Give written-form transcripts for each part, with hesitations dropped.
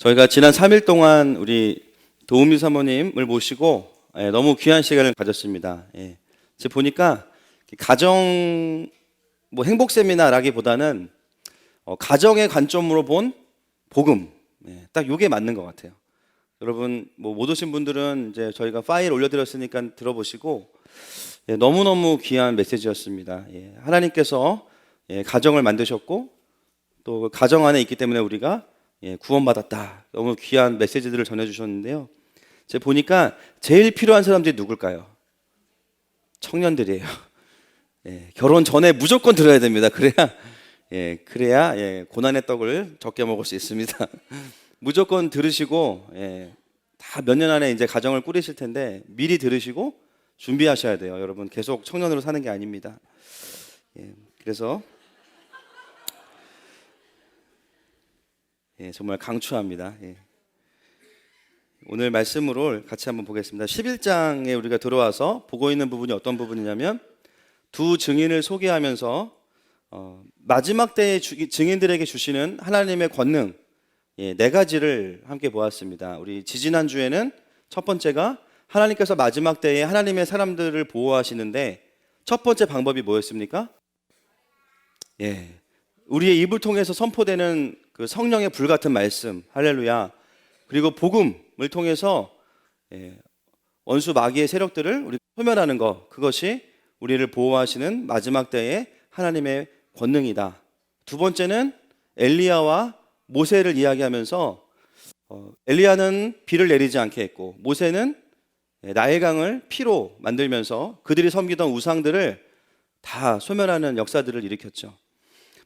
저희가 지난 3일 동안 우리 도우미 사모님을 모시고 너무 귀한 시간을 가졌습니다. 지금 보니까 가정 행복 세미나라기보다는 가정의 관점으로 본 복음, 딱 이게 맞는 것 같아요. 여러분 못 오신 분들은 이제 저희가 파일 올려드렸으니까 들어보시고 너무너무 귀한 메시지였습니다. 하나님께서 가정을 만드셨고 또 가정 안에 있기 때문에 우리가 구원받았다. 너무 귀한 메시지들을 전해주셨는데요. 제가 보니까 제일 필요한 사람들이 누굴까요? 청년들이에요. 결혼 전에 무조건 들어야 됩니다. 그래야 고난의 떡을 적게 먹을 수 있습니다. 무조건 들으시고 다 몇 년 안에 이제 가정을 꾸리실 텐데 미리 들으시고 준비하셔야 돼요. 여러분 계속 청년으로 사는 게 아닙니다. 그래서 정말 강추합니다. 오늘 말씀으로 같이 한번 보겠습니다. 11장에 우리가 들어와서 보고 있는 부분이 어떤 부분이냐면 두 증인을 소개하면서 마지막 때의 증인들에게 주시는 하나님의 권능 네 가지를 함께 보았습니다. 우리 지지난 주에는 첫 번째가 하나님께서 마지막 때에 하나님의 사람들을 보호하시는데 첫 번째 방법이 뭐였습니까? 우리의 입을 통해서 선포되는 그 성령의 불같은 말씀, 할렐루야. 그리고 복음을 통해서 원수 마귀의 세력들을 우리가 소멸하는 것, 그것이 우리를 보호하시는 마지막 때의 하나님의 권능이다. 두 번째는 엘리야와 모세를 이야기하면서 엘리야는 비를 내리지 않게 했고 모세는 나일강을 피로 만들면서 그들이 섬기던 우상들을 다 소멸하는 역사들을 일으켰죠.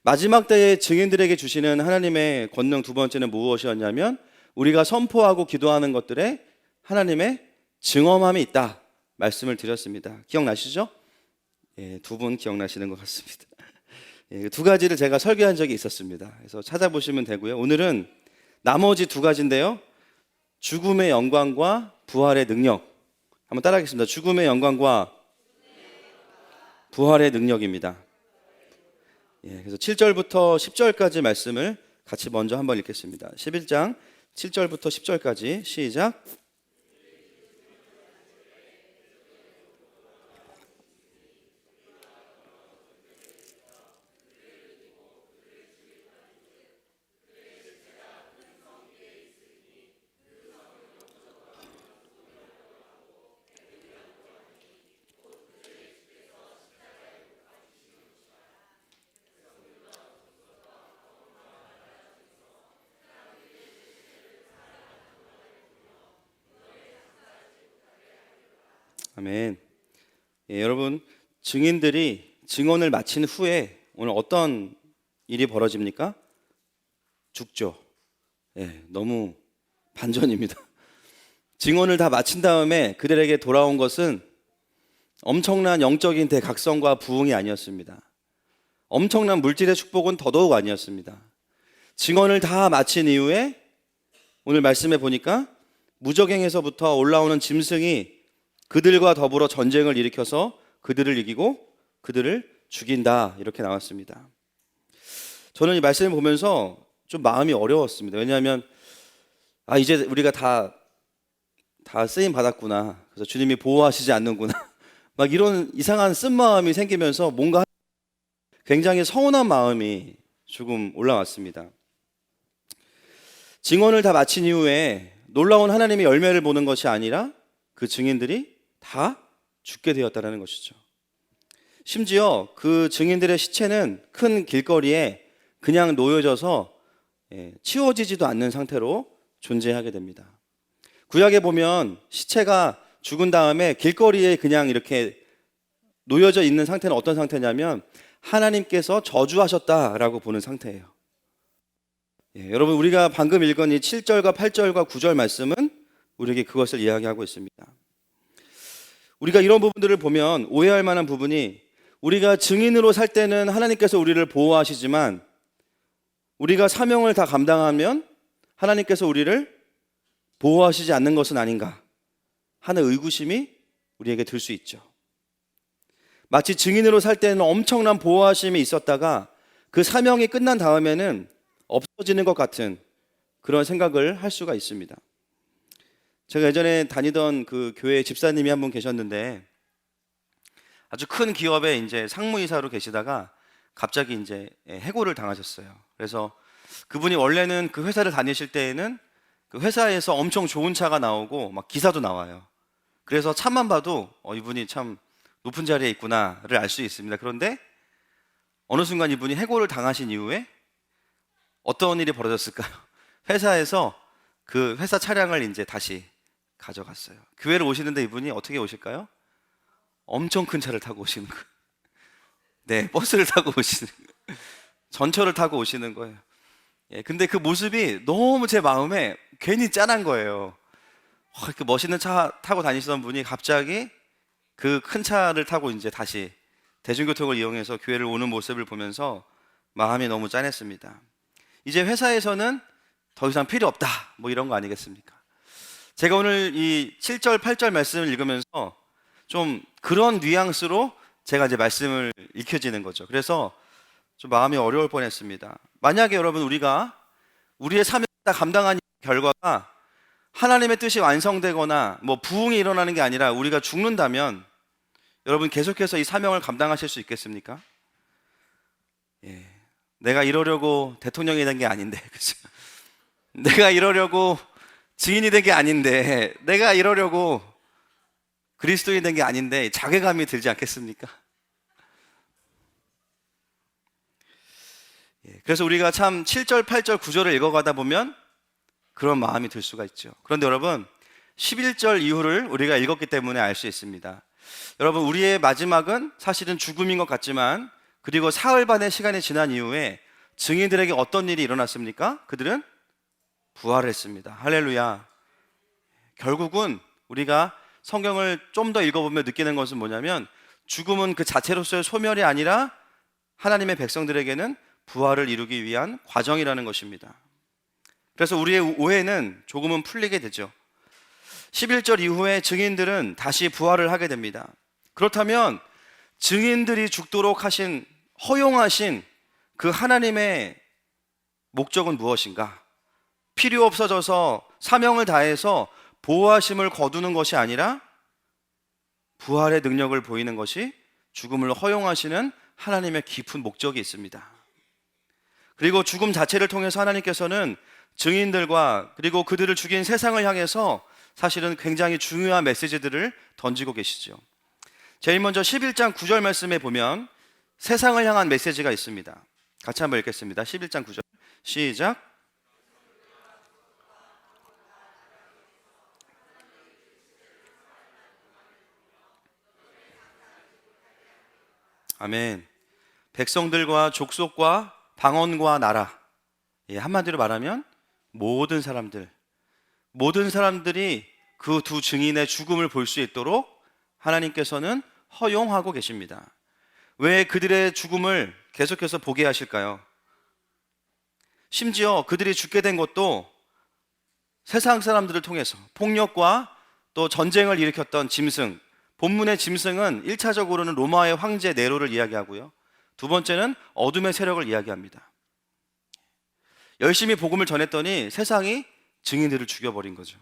마지막 때의 증인들에게 주시는 하나님의 권능 두 번째는 무엇이었냐면 우리가 선포하고 기도하는 것들에 하나님의 증언함이 있다 말씀을 드렸습니다. 기억나시죠? 두 분 기억나시는 것 같습니다. 두 가지를 제가 설교한 적이 있었습니다. 그래서 찾아보시면 되고요. 오늘은 나머지 두 가지인데요. 죽음의 영광과 부활의 능력. 한번 따라하겠습니다. 죽음의 영광과 부활의 능력입니다. 그래서 7절부터 10절까지 말씀을 같이 먼저 한번 읽겠습니다. 11장 7절부터 10절까지 시작. 아멘. 여러분 증인들이 증언을 마친 후에 오늘 어떤 일이 벌어집니까? 죽죠. 너무 반전입니다. 증언을 다 마친 다음에 그들에게 돌아온 것은 엄청난 영적인 대각성과 부흥이 아니었습니다. 엄청난 물질의 축복은 더더욱 아니었습니다. 증언을 다 마친 이후에 오늘 말씀해 보니까 무저갱에서부터 올라오는 짐승이 그들과 더불어 전쟁을 일으켜서 그들을 이기고 그들을 죽인다 이렇게 나왔습니다. 저는 이 말씀을 보면서 좀 마음이 어려웠습니다. 왜냐하면 이제 우리가 다 쓰임 받았구나. 그래서 주님이 보호하시지 않는구나. 막 이런 이상한 쓴마음이 생기면서 뭔가 굉장히 서운한 마음이 조금 올라왔습니다. 증언을 다 마친 이후에 놀라운 하나님의 열매를 보는 것이 아니라 그 증인들이 다 죽게 되었다는 것이죠. 심지어 그 증인들의 시체는 큰 길거리에 그냥 놓여져서 치워지지도 않는 상태로 존재하게 됩니다. 구약에 보면 시체가 죽은 다음에 길거리에 그냥 이렇게 놓여져 있는 상태는 어떤 상태냐면 하나님께서 저주하셨다라고 보는 상태예요. 여러분 우리가 방금 읽은 이 7절과 8절과 9절 말씀은 우리에게 그것을 이야기하고 있습니다. 우리가 이런 부분들을 보면 오해할 만한 부분이 우리가 증인으로 살 때는 하나님께서 우리를 보호하시지만 우리가 사명을 다 감당하면 하나님께서 우리를 보호하시지 않는 것은 아닌가 하는 의구심이 우리에게 들 수 있죠. 마치 증인으로 살 때는 엄청난 보호하심이 있었다가 그 사명이 끝난 다음에는 없어지는 것 같은 그런 생각을 할 수가 있습니다. 제가 예전에 다니던 그 교회 집사님이 한 분 계셨는데 아주 큰 기업에 이제 상무이사로 계시다가 갑자기 이제 해고를 당하셨어요. 그래서 그분이 원래는 그 회사를 다니실 때에는 그 회사에서 엄청 좋은 차가 나오고 막 기사도 나와요. 그래서 차만 봐도 이분이 참 높은 자리에 있구나를 알 수 있습니다. 그런데 어느 순간 이분이 해고를 당하신 이후에 어떤 일이 벌어졌을까요? 회사에서 그 회사 차량을 이제 다시 가져갔어요. 교회를 오시는데 이분이 어떻게 오실까요? 엄청 큰 차를 타고 오시는 거예요. 네, 버스를 타고 오시는 거예요. 전철을 타고 오시는 거예요. 근데 그 모습이 너무 제 마음에 괜히 짠한 거예요. 이렇게 멋있는 차 타고 다니시던 분이 갑자기 그 큰 차를 타고 이제 다시 대중교통을 이용해서 교회를 오는 모습을 보면서 마음이 너무 짠했습니다. 이제 회사에서는 더 이상 필요 없다, 뭐 이런 거 아니겠습니까? 제가 오늘 이 7절, 8절 말씀을 읽으면서 좀 그런 뉘앙스로 제가 이제 말씀을 읽혀지는 거죠. 그래서 좀 마음이 어려울 뻔했습니다. 만약에 여러분 우리가 우리의 사명을 다 감당한 결과가 하나님의 뜻이 완성되거나 뭐 부흥이 일어나는 게 아니라 우리가 죽는다면 여러분 계속해서 이 사명을 감당하실 수 있겠습니까? 내가 이러려고 대통령이 된 게 아닌데, 그렇죠? 내가 이러려고 증인이 된 게 아닌데, 내가 이러려고 그리스도인이 된 게 아닌데 자괴감이 들지 않겠습니까? 그래서 우리가 참 7절, 8절, 9절을 읽어가다 보면 그런 마음이 들 수가 있죠. 그런데 여러분 11절 이후를 우리가 읽었기 때문에 알 수 있습니다. 여러분 우리의 마지막은 사실은 죽음인 것 같지만 그리고 사흘 반의 시간이 지난 이후에 증인들에게 어떤 일이 일어났습니까? 그들은 부활했습니다. 할렐루야. 결국은 우리가 성경을 좀 더 읽어보면 느끼는 것은 뭐냐면 죽음은 그 자체로서의 소멸이 아니라 하나님의 백성들에게는 부활을 이루기 위한 과정이라는 것입니다. 그래서 우리의 오해는 조금은 풀리게 되죠. 11절 이후에 증인들은 다시 부활을 하게 됩니다. 그렇다면 증인들이 죽도록 하신 허용하신 그 하나님의 목적은 무엇인가? 필요 없어져서 사명을 다해서 보호하심을 거두는 것이 아니라 부활의 능력을 보이는 것이 죽음을 허용하시는 하나님의 깊은 목적이 있습니다. 그리고 죽음 자체를 통해서 하나님께서는 증인들과 그리고 그들을 죽인 세상을 향해서 사실은 굉장히 중요한 메시지들을 던지고 계시죠. 제일 먼저 11장 9절 말씀에 보면 세상을 향한 메시지가 있습니다. 같이 한번 읽겠습니다. 11장 9절 시작. 아멘. 백성들과 족속과 방언과 나라, 한마디로 말하면 모든 사람들이 그 두 증인의 죽음을 볼 수 있도록 하나님께서는 허용하고 계십니다. 왜 그들의 죽음을 계속해서 보게 하실까요? 심지어 그들이 죽게 된 것도 세상 사람들을 통해서 폭력과 또 전쟁을 일으켰던 짐승, 본문의 짐승은 1차적으로는 로마의 황제 네로를 이야기하고요, 두 번째는 어둠의 세력을 이야기합니다. 열심히 복음을 전했더니 세상이 증인들을 죽여버린 거죠.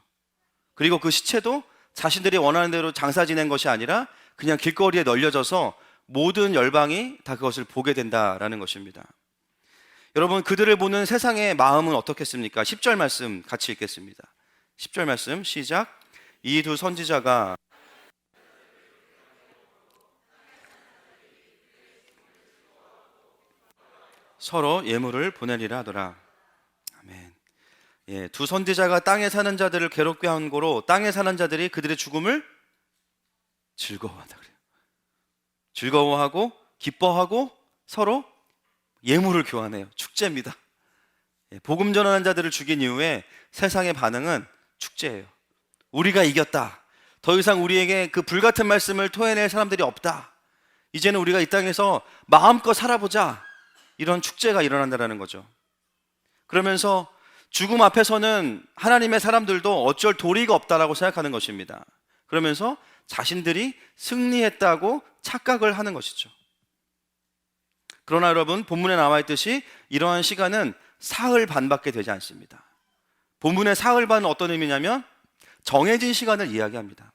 그리고 그 시체도 자신들이 원하는 대로 장사 지낸 것이 아니라 그냥 길거리에 널려져서 모든 열방이 다 그것을 보게 된다라는 것입니다. 여러분 그들을 보는 세상의 마음은 어떻겠습니까? 10절 말씀 같이 읽겠습니다. 10절 말씀 시작. 이 두 선지자가 서로 예물을 보내리라 하더라. 아멘. 두 선지자가 땅에 사는 자들을 괴롭게 한 고로 땅에 사는 자들이 그들의 죽음을 즐거워한다 그래요. 즐거워하고 기뻐하고 서로 예물을 교환해요. 축제입니다. 복음 전하는 자들을 죽인 이후에 세상의 반응은 축제예요. 우리가 이겼다. 더 이상 우리에게 그 불같은 말씀을 토해낼 사람들이 없다. 이제는 우리가 이 땅에서 마음껏 살아보자. 이런 축제가 일어난다는 거죠. 그러면서 죽음 앞에서는 하나님의 사람들도 어쩔 도리가 없다라고 생각하는 것입니다. 그러면서 자신들이 승리했다고 착각을 하는 것이죠. 그러나 여러분 본문에 나와 있듯이 이러한 시간은 사흘 반밖에 되지 않습니다. 본문의 사흘반은 어떤 의미냐면 정해진 시간을 이야기합니다.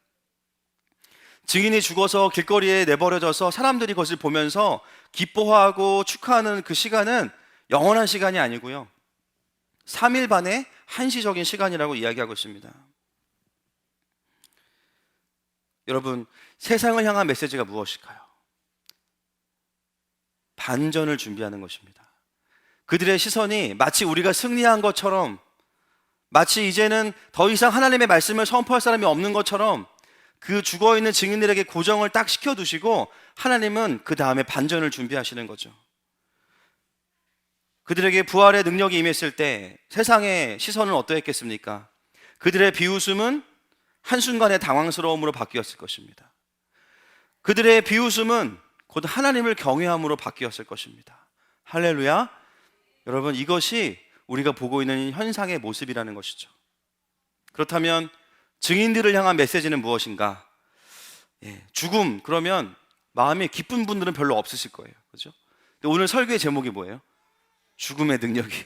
증인이 죽어서 길거리에 내버려져서 사람들이 그것을 보면서 기뻐하고 축하하는 그 시간은 영원한 시간이 아니고요, 3일 반의 한시적인 시간이라고 이야기하고 있습니다. 여러분, 세상을 향한 메시지가 무엇일까요? 반전을 준비하는 것입니다. 그들의 시선이 마치 우리가 승리한 것처럼, 마치 이제는 더 이상 하나님의 말씀을 선포할 사람이 없는 것처럼 그 죽어있는 증인들에게 고정을 딱 시켜두시고 하나님은 그 다음에 반전을 준비하시는 거죠. 그들에게 부활의 능력이 임했을 때 세상의 시선은 어떠했겠습니까? 그들의 비웃음은 한순간의 당황스러움으로 바뀌었을 것입니다. 그들의 비웃음은 곧 하나님을 경외함으로 바뀌었을 것입니다. 할렐루야. 여러분, 이것이 우리가 보고 있는 현상의 모습이라는 것이죠. 그렇다면 증인들을 향한 메시지는 무엇인가? 죽음, 그러면 마음이 기쁜 분들은 별로 없으실 거예요. 그렇죠? 근데 오늘 설교의 제목이 뭐예요? 죽음의 능력이에요.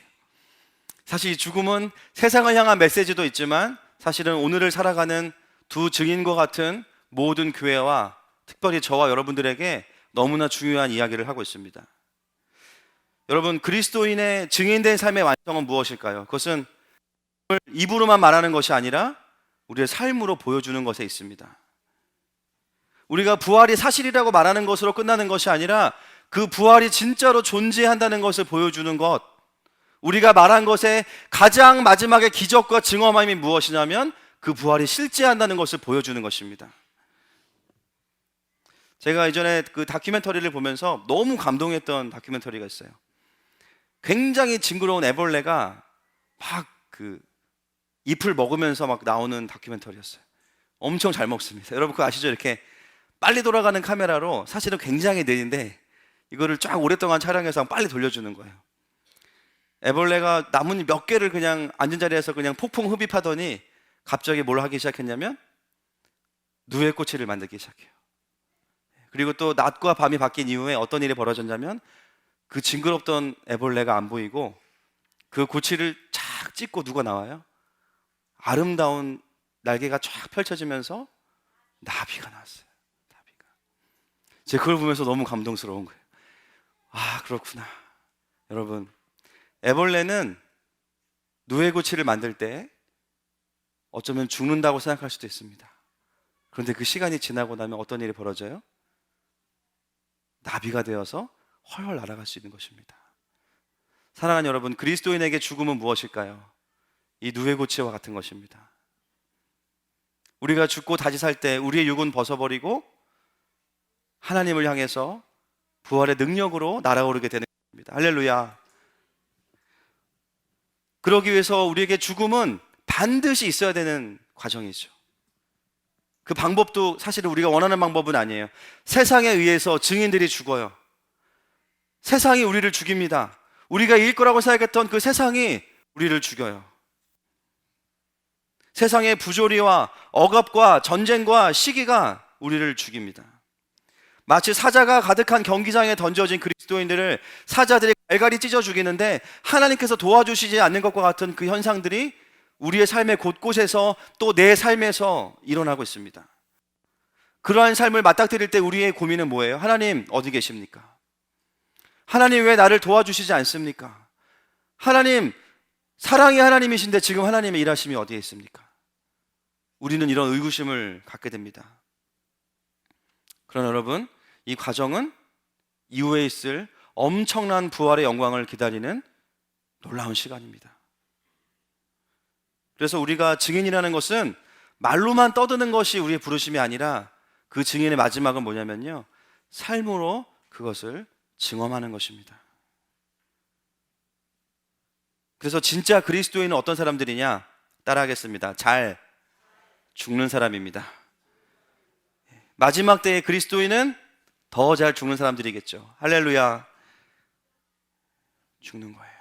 사실 이 죽음은 세상을 향한 메시지도 있지만 사실은 오늘을 살아가는 두 증인과 같은 모든 교회와 특별히 저와 여러분들에게 너무나 중요한 이야기를 하고 있습니다. 여러분, 그리스도인의 증인된 삶의 완성은 무엇일까요? 그것은 입으로만 말하는 것이 아니라 우리의 삶으로 보여주는 것에 있습니다. 우리가 부활이 사실이라고 말하는 것으로 끝나는 것이 아니라 그 부활이 진짜로 존재한다는 것을 보여주는 것, 우리가 말한 것의 가장 마지막의 기적과 증언함이 무엇이냐면 그 부활이 실제한다는 것을 보여주는 것입니다. 제가 이전에 그 다큐멘터리를 보면서 너무 감동했던 다큐멘터리가 있어요. 굉장히 징그러운 애벌레가 막 그 잎을 먹으면서 막 나오는 다큐멘터리였어요. 엄청 잘 먹습니다. 여러분 그거 아시죠? 이렇게 빨리 돌아가는 카메라로, 사실은 굉장히 느린데 이거를 쫙 오랫동안 촬영해서 빨리 돌려주는 거예요. 애벌레가 나뭇잎 몇 개를 그냥 앉은 자리에서 그냥 폭풍 흡입하더니 갑자기 뭘 하기 시작했냐면 누에꼬치를 만들기 시작해요. 그리고 또 낮과 밤이 바뀐 이후에 어떤 일이 벌어졌냐면 그 징그럽던 애벌레가 안 보이고 그 고치를 착 찢고 누가 나와요? 아름다운 날개가 쫙 펼쳐지면서 나비가 나왔어요. 나비가. 제가 그걸 보면서 너무 감동스러운 거예요. 아, 그렇구나. 여러분, 애벌레는 누에고치를 만들 때 어쩌면 죽는다고 생각할 수도 있습니다. 그런데 그 시간이 지나고 나면 어떤 일이 벌어져요? 나비가 되어서 훨훨 날아갈 수 있는 것입니다. 사랑하는 여러분, 그리스도인에게 죽음은 무엇일까요? 이 누에고치와 같은 것입니다. 우리가 죽고 다시 살 때 우리의 육은 벗어버리고 하나님을 향해서 부활의 능력으로 날아오르게 되는 것입니다. 할렐루야. 그러기 위해서 우리에게 죽음은 반드시 있어야 되는 과정이죠. 그 방법도 사실은 우리가 원하는 방법은 아니에요. 세상에 의해서 증인들이 죽어요. 세상이 우리를 죽입니다. 우리가 이길 거라고 생각했던 그 세상이 우리를 죽여요. 세상의 부조리와 억압과 전쟁과 시기가 우리를 죽입니다. 마치 사자가 가득한 경기장에 던져진 그리스도인들을 사자들이 갈갈이 찢어 죽이는데 하나님께서 도와주시지 않는 것과 같은 그 현상들이 우리의 삶의 곳곳에서 또 내 삶에서 일어나고 있습니다. 그러한 삶을 맞닥뜨릴 때 우리의 고민은 뭐예요? 하나님 어디 계십니까? 하나님 왜 나를 도와주시지 않습니까? 하나님, 사랑의 하나님이신데 지금 하나님의 일하심이 어디에 있습니까? 우리는 이런 의구심을 갖게 됩니다. 그러나 여러분, 이 과정은 이후에 있을 엄청난 부활의 영광을 기다리는 놀라운 시간입니다. 그래서 우리가 증인이라는 것은 말로만 떠드는 것이 우리의 부르심이 아니라 그 증인의 마지막은 뭐냐면요, 삶으로 그것을 증언하는 것입니다. 그래서 진짜 그리스도인은 어떤 사람들이냐? 따라하겠습니다. 잘 죽는 사람입니다. 마지막 때의 그리스도인은 더 잘 죽는 사람들이겠죠. 할렐루야. 죽는 거예요.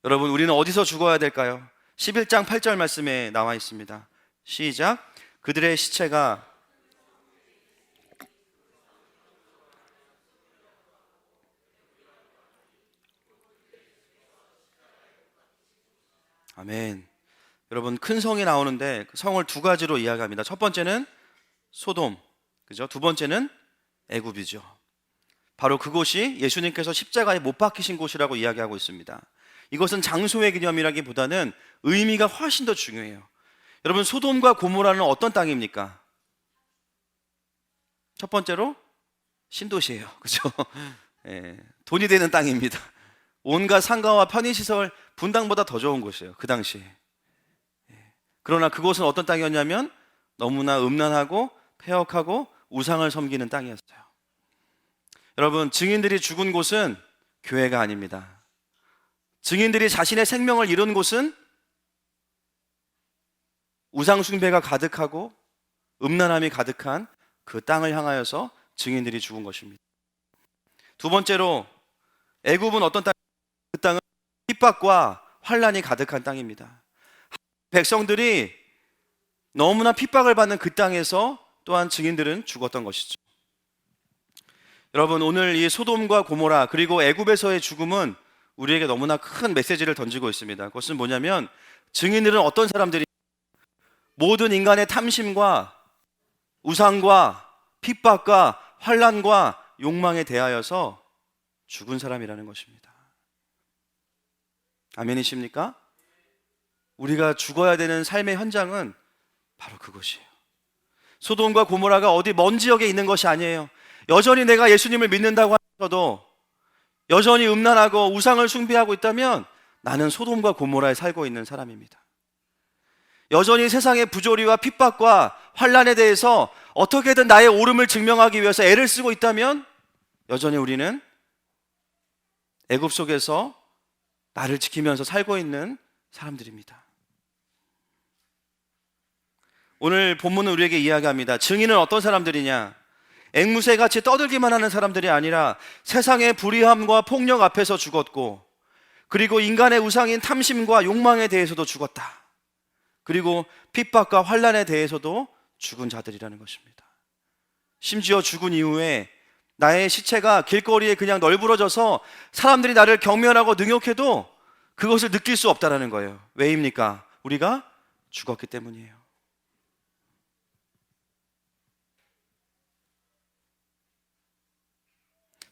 여러분, 우리는 어디서 죽어야 될까요? 11장 8절 말씀에 나와 있습니다. 시작. 그들의 시체가 아멘. 여러분, 큰 성이 나오는데 그 성을 두 가지로 이야기합니다. 첫 번째는 소돔, 그죠? 두 번째는 애굽이죠. 바로 그곳이 예수님께서 십자가에 못 박히신 곳이라고 이야기하고 있습니다. 이것은 장소의 개념이라기보다는 의미가 훨씬 더 중요해요. 여러분, 소돔과 고모라는 어떤 땅입니까? 첫 번째로 신도시예요. 그죠? 예, 돈이 되는 땅입니다. 온갖 상가와 편의시설, 분당보다 더 좋은 곳이에요, 그 당시에. 그러나 그곳은 어떤 땅이었냐면 너무나 음란하고 폐역하고 우상을 섬기는 땅이었어요. 여러분, 증인들이 죽은 곳은 교회가 아닙니다. 증인들이 자신의 생명을 잃은 곳은 우상 숭배가 가득하고 음란함이 가득한 그 땅을 향하여서 증인들이 죽은 것입니다. 두 번째로 애굽은 어떤 땅? 그 땅은 핍박과 환란이 가득한 땅입니다. 백성들이 너무나 핍박을 받는 그 땅에서 또한 증인들은 죽었던 것이죠. 여러분, 오늘 이 소돔과 고모라 그리고 애굽에서의 죽음은 우리에게 너무나 큰 메시지를 던지고 있습니다. 그것은 뭐냐면 증인들은 어떤 사람들이 모든 인간의 탐심과 우상과 핍박과 환란과 욕망에 대하여서 죽은 사람이라는 것입니다. 아멘이십니까? 우리가 죽어야 되는 삶의 현장은 바로 그것이에요. 소돔과 고모라가 어디 먼 지역에 있는 것이 아니에요. 여전히 내가 예수님을 믿는다고 하면서도 여전히 음란하고 우상을 숭배하고 있다면 나는 소돔과 고모라에 살고 있는 사람입니다. 여전히 세상의 부조리와 핍박과 환란에 대해서 어떻게든 나의 옳음을 증명하기 위해서 애를 쓰고 있다면 여전히 우리는 애굽 속에서 나를 지키면서 살고 있는 사람들입니다. 오늘 본문은 우리에게 이야기합니다. 증인은 어떤 사람들이냐? 앵무새같이 떠들기만 하는 사람들이 아니라 세상의 불의함과 폭력 앞에서 죽었고, 그리고 인간의 우상인 탐심과 욕망에 대해서도 죽었다. 그리고 핍박과 환란에 대해서도 죽은 자들이라는 것입니다. 심지어 죽은 이후에 나의 시체가 길거리에 그냥 널브러져서 사람들이 나를 경멸하고 능욕해도 그것을 느낄 수 없다라는 거예요. 왜입니까? 우리가 죽었기 때문이에요.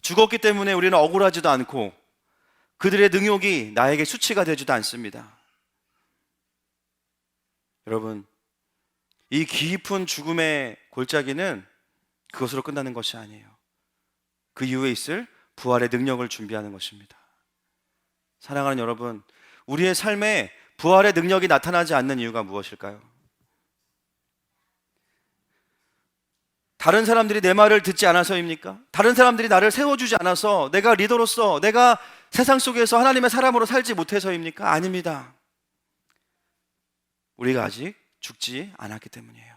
죽었기 때문에 우리는 억울하지도 않고 그들의 능욕이 나에게 수치가 되지도 않습니다. 여러분, 이 깊은 죽음의 골짜기는 그것으로 끝나는 것이 아니에요. 그 이후에 있을 부활의 능력을 준비하는 것입니다. 사랑하는 여러분, 우리의 삶에 부활의 능력이 나타나지 않는 이유가 무엇일까요? 다른 사람들이 내 말을 듣지 않아서입니까? 다른 사람들이 나를 세워주지 않아서, 내가 리더로서, 내가 세상 속에서 하나님의 사람으로 살지 못해서입니까? 아닙니다. 우리가 아직 죽지 않았기 때문이에요.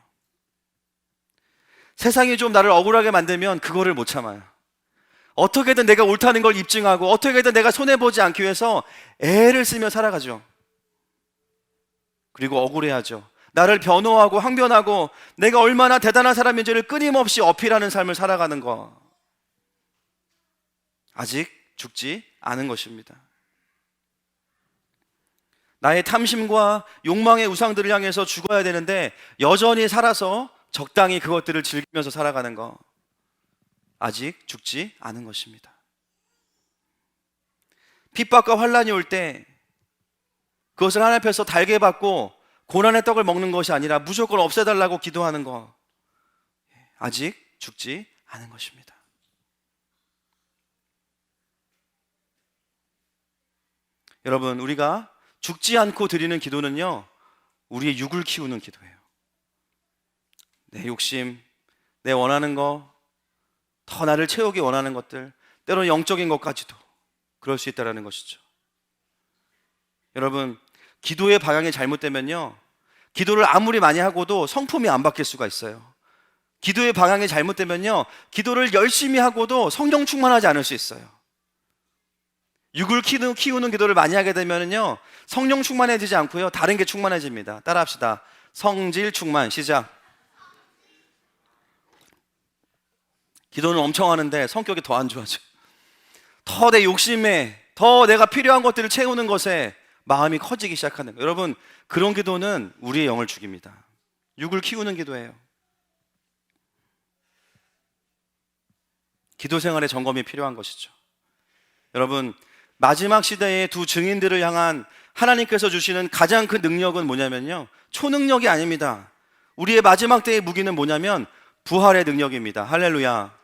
세상이 좀 나를 억울하게 만들면 그거를 못 참아요. 어떻게든 내가 옳다는 걸 입증하고 어떻게든 내가 손해보지 않기 위해서 애를 쓰며 살아가죠. 그리고 억울해하죠. 나를 변호하고 항변하고 내가 얼마나 대단한 사람인지를 끊임없이 어필하는 삶을 살아가는 거, 아직 죽지 않은 것입니다. 나의 탐심과 욕망의 우상들을 향해서 죽어야 되는데 여전히 살아서 적당히 그것들을 즐기면서 살아가는 거, 아직 죽지 않은 것입니다. 핍박과 환란이 올 때 그것을 하나님 앞에서 달게 받고 고난의 떡을 먹는 것이 아니라 무조건 없애달라고 기도하는 거, 아직 죽지 않은 것입니다. 여러분, 우리가 죽지 않고 드리는 기도는요, 우리의 육을 키우는 기도예요. 내 욕심, 내 원하는 거, 더 나를 채우기 원하는 것들, 때로는 영적인 것까지도 그럴 수 있다는 것이죠. 여러분, 기도의 방향이 잘못되면요, 기도를 아무리 많이 하고도 성품이 안 바뀔 수가 있어요. 기도의 방향이 잘못되면요, 기도를 열심히 하고도 성령 충만하지 않을 수 있어요. 육을 키우는 기도를 많이 하게 되면요, 성령 충만해지지 않고요, 다른 게 충만해집니다. 따라합시다. 성질 충만. 시작. 기도는 엄청 하는데 성격이 더 안 좋아져. 더 내 욕심에, 더 내가 필요한 것들을 채우는 것에 마음이 커지기 시작하는 거예요. 여러분, 그런 기도는 우리의 영을 죽입니다. 육을 키우는 기도예요. 기도 생활의 점검이 필요한 것이죠. 여러분, 마지막 시대의 두 증인들을 향한 하나님께서 주시는 가장 큰 능력은 뭐냐면요, 초능력이 아닙니다. 우리의 마지막 때의 무기는 뭐냐면 부활의 능력입니다. 할렐루야.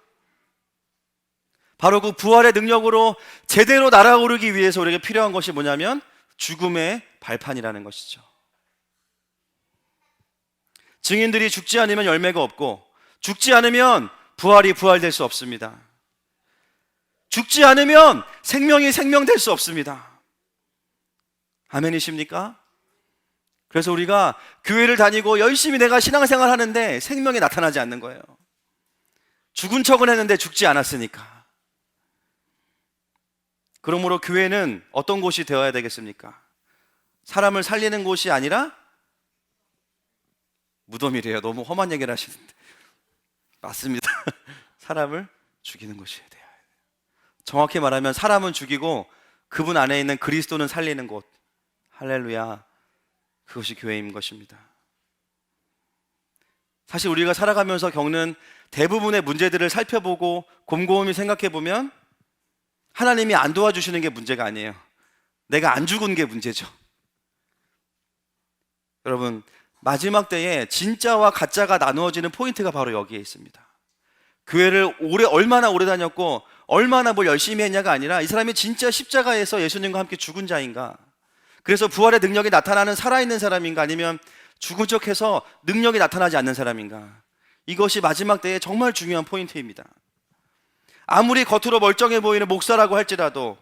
바로 그 부활의 능력으로 제대로 날아오르기 위해서 우리에게 필요한 것이 뭐냐면 죽음의 발판이라는 것이죠. 증인들이 죽지 않으면 열매가 없고, 죽지 않으면 부활될 수 없습니다. 죽지 않으면 생명이 생명될 수 없습니다. 아멘이십니까? 그래서 우리가 교회를 다니고 열심히 내가 신앙생활 하는데 생명이 나타나지 않는 거예요. 죽은 척은 했는데 죽지 않았으니까. 그러므로 교회는 어떤 곳이 되어야 되겠습니까? 사람을 살리는 곳이 아니라 무덤이래요. 너무 험한 얘기를 하시는데 맞습니다. 사람을 죽이는 곳이어야 돼요. 정확히 말하면 사람은 죽이고 그분 안에 있는 그리스도는 살리는 곳. 할렐루야. 그것이 교회인 것입니다. 사실 우리가 살아가면서 겪는 대부분의 문제들을 살펴보고 곰곰이 생각해 보면 하나님이 안 도와주시는 게 문제가 아니에요. 내가 안 죽은 게 문제죠. 여러분, 마지막 때에 진짜와 가짜가 나누어지는 포인트가 바로 여기에 있습니다. 교회를 얼마나 오래 다녔고 얼마나 뭘 열심히 했냐가 아니라 이 사람이 진짜 십자가에서 예수님과 함께 죽은 자인가, 그래서 부활의 능력이 나타나는 살아있는 사람인가, 아니면 죽은 척해서 능력이 나타나지 않는 사람인가, 이것이 마지막 때에 정말 중요한 포인트입니다. 아무리 겉으로 멀쩡해 보이는 목사라고 할지라도,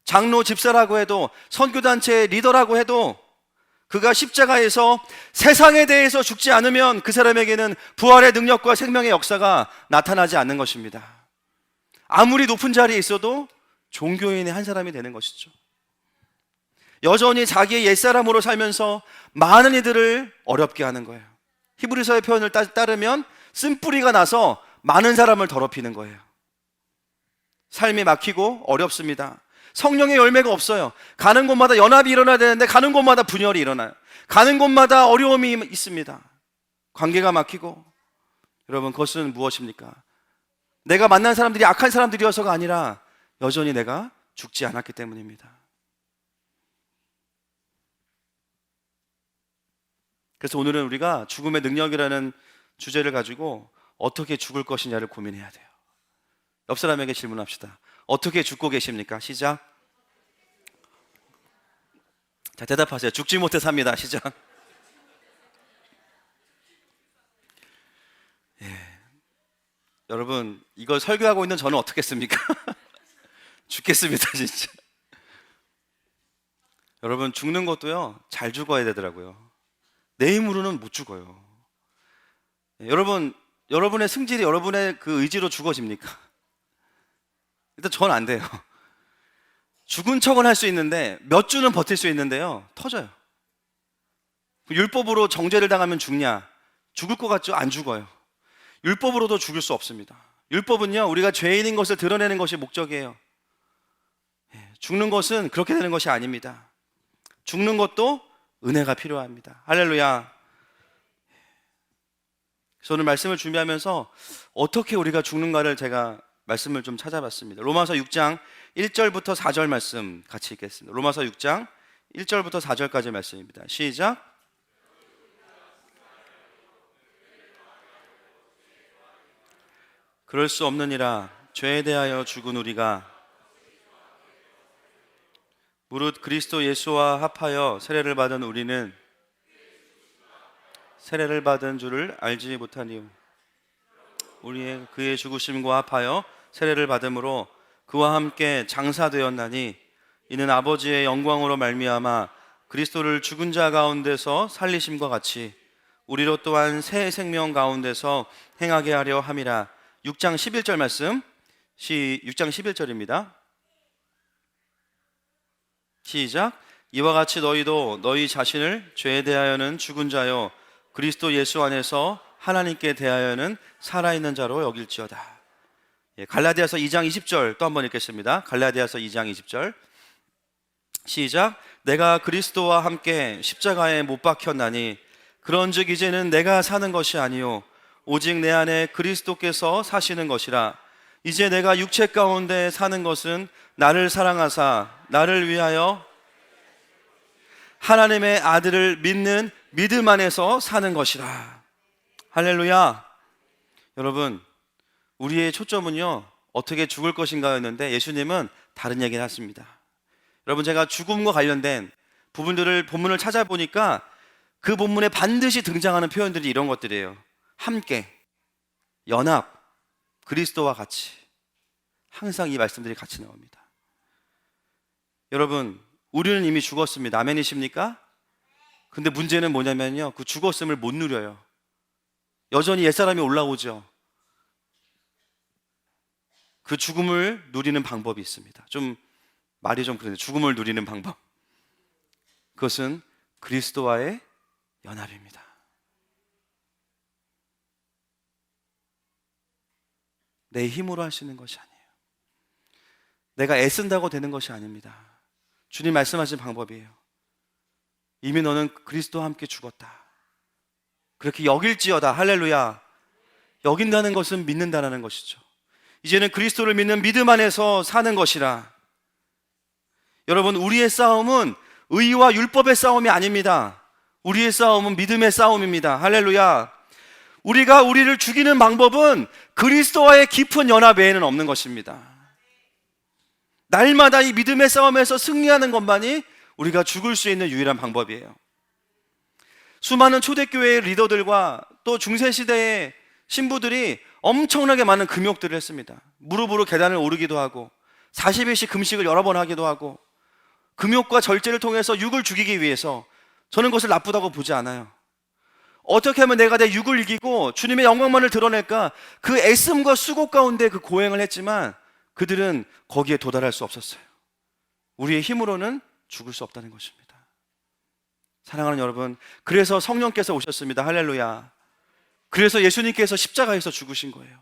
장로 집사라고 해도, 선교단체의 리더라고 해도 그가 십자가에서 세상에 대해서 죽지 않으면 그 사람에게는 부활의 능력과 생명의 역사가 나타나지 않는 것입니다. 아무리 높은 자리에 있어도 종교인의 한 사람이 되는 것이죠. 여전히 자기의 옛사람으로 살면서 많은 이들을 어렵게 하는 거예요. 히브리서의 표현을 따르면 쓴뿌리가 나서 많은 사람을 더럽히는 거예요. 삶이 막히고 어렵습니다. 성령의 열매가 없어요. 가는 곳마다 연합이 일어나야 되는데 가는 곳마다 분열이 일어나요. 가는 곳마다 어려움이 있습니다. 관계가 막히고. 여러분, 그것은 무엇입니까? 내가 만난 사람들이 악한 사람들이어서가 아니라 여전히 내가 죽지 않았기 때문입니다. 그래서 오늘은 우리가 죽음의 능력이라는 주제를 가지고 어떻게 죽을 것이냐를 고민해야 돼요. 옆 사람에게 질문합시다. 어떻게 죽고 계십니까? 시작. 자, 대답하세요. 죽지 못해 삽니다. 시작. 예. 여러분, 이걸 설교하고 있는 저는 어떻겠습니까? 죽겠습니다, 진짜. 여러분, 죽는 것도요, 잘 죽어야 되더라고요. 내 힘으로는 못 죽어요. 예, 여러분의 승질이 여러분의 그 의지로 죽어집니까? 일단 전 안 돼요. 죽은 척은 할 수 있는데 몇 주는 버틸 수 있는데요, 터져요. 율법으로 정죄를 당하면 죽냐? 죽을 것 같죠? 안 죽어요. 율법으로도 죽을 수 없습니다. 율법은요, 우리가 죄인인 것을 드러내는 것이 목적이에요. 죽는 것은 그렇게 되는 것이 아닙니다. 죽는 것도 은혜가 필요합니다. 할렐루야. 그래서 오늘 말씀을 준비하면서 어떻게 우리가 죽는가를 제가 말씀을 좀 찾아봤습니다. 로마서 6장 1절부터 4절 말씀 같이 읽겠습니다. 로마서 6장 1절부터 4절까지 말씀입니다. 시작. 그럴 수 없느니라. 죄에 대하여 죽은 우리가 무릇 그리스도 예수와 합하여 세례를 받은 우리는 세례를 받은 줄을 알지 못하니요. 우리의 그의 죽으심과 합하여 세례를 받음으로 그와 함께 장사되었나니 이는 아버지의 영광으로 말미암아 그리스도를 죽은 자 가운데서 살리심과 같이 우리로 또한 새 생명 가운데서 행하게 하려 함이라. 6장 11절 말씀, 6장 11절입니다. 시작. 이와 같이 너희도 너희 자신을 죄에 대하여는 죽은 자요 그리스도 예수 안에서 하나님께 대하여는 살아있는 자로 여길지어다. 갈라디아서 2장 20절 또 한번 읽겠습니다. 갈라디아서 2장 20절 시작. 내가 그리스도와 함께 십자가에 못 박혔나니 그런즉 이제는 내가 사는 것이 아니요 오직 내 안에 그리스도께서 사시는 것이라. 이제 내가 육체 가운데 사는 것은 나를 사랑하사 나를 위하여 하나님의 아들을 믿는 믿음 안에서 사는 것이라. 할렐루야. 여러분, 우리의 초점은요 어떻게 죽을 것인가였는데 예수님은 다른 얘기를 하십니다. 여러분, 제가 죽음과 관련된 부분들을 본문을 찾아보니까 그 본문에 반드시 등장하는 표현들이 이런 것들이에요. 함께, 연합, 그리스도와 같이. 항상 이 말씀들이 같이 나옵니다. 여러분, 우리는 이미 죽었습니다. 아멘이십니까? 근데 문제는 뭐냐면요, 그 죽었음을 못 누려요. 여전히 옛사람이 올라오죠. 그 죽음을 누리는 방법이 있습니다. 말이 좀 그런데, 죽음을 누리는 방법, 그것은 그리스도와의 연합입니다. 내 힘으로 할 수 있는 것이 아니에요. 내가 애쓴다고 되는 것이 아닙니다. 주님 말씀하신 방법이에요. 이미 너는 그리스도와 함께 죽었다. 그렇게 여길지어다. 할렐루야. 여긴다는 것은 믿는다는 것이죠. 이제는 그리스도를 믿는 믿음 안에서 사는 것이라. 여러분, 우리의 싸움은 의와 율법의 싸움이 아닙니다. 우리의 싸움은 믿음의 싸움입니다. 할렐루야. 우리가 우리를 죽이는 방법은 그리스도와의 깊은 연합 외에는 없는 것입니다. 날마다 이 믿음의 싸움에서 승리하는 것만이 우리가 죽을 수 있는 유일한 방법이에요. 수많은 초대교회의 리더들과 또 중세시대의 신부들이 엄청나게 많은 금욕들을 했습니다. 무릎으로 계단을 오르기도 하고 40일씩 금식을 여러 번 하기도 하고, 금욕과 절제를 통해서 육을 죽이기 위해서, 저는 그것을 나쁘다고 보지 않아요. 어떻게 하면 내가 내 육을 이기고 주님의 영광만을 드러낼까, 그 애씀과 수고 가운데 그 고행을 했지만 그들은 거기에 도달할 수 없었어요. 우리의 힘으로는 죽을 수 없다는 것입니다. 사랑하는 여러분, 그래서 성령께서 오셨습니다. 할렐루야. 그래서 예수님께서 십자가에서 죽으신 거예요.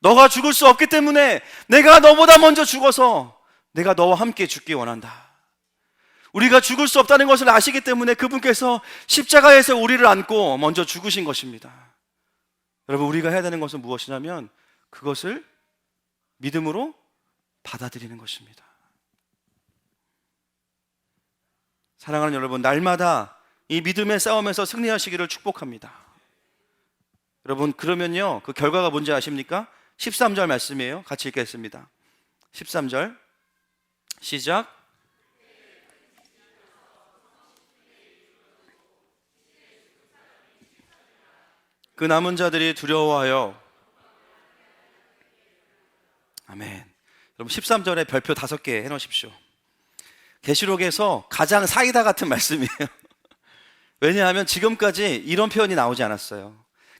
너가 죽을 수 없기 때문에 내가 너보다 먼저 죽어서 내가 너와 함께 죽기 원한다. 우리가 죽을 수 없다는 것을 아시기 때문에 그분께서 십자가에서 우리를 안고 먼저 죽으신 것입니다. 여러분, 우리가 해야 되는 것은 무엇이냐면 그것을 믿음으로 받아들이는 것입니다. 사랑하는 여러분, 날마다 이 믿음의 싸움에서 승리하시기를 축복합니다. 여러분, 그러면요, 그 결과가 뭔지 아십니까? 13절 말씀이에요. 같이 읽겠습니다. 13절 시작. 그 남은 자들이 두려워하여. 아멘. 여러분, 13절에 별표 5개 해놓으십시오. 계시록에서 가장 사이다 같은 말씀이에요. 왜냐하면 지금까지 이런 표현이 나오지 않았어요.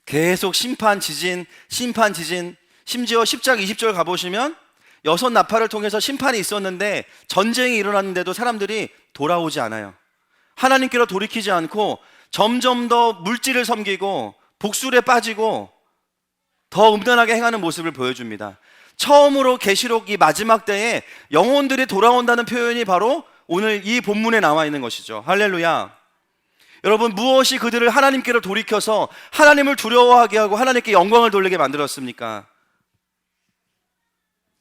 계속 심판, 지진, 심판, 지진. 심지어 10장 20절 가보시면 6 나팔을 통해서 심판이 있었는데 전쟁이 일어났는데도 사람들이 돌아오지 않아요. 하나님께로 돌이키지 않고 점점 더 물질을 섬기고 복술에 빠지고 더 음란하게 행하는 모습을 보여줍니다. 처음으로 계시록 이 마지막 때에 영혼들이 돌아온다는 표현이 바로 오늘 이 본문에 나와 있는 것이죠. 할렐루야. 여러분, 무엇이 그들을 하나님께로 돌이켜서 하나님을 두려워하게 하고 하나님께 영광을 돌리게 만들었습니까?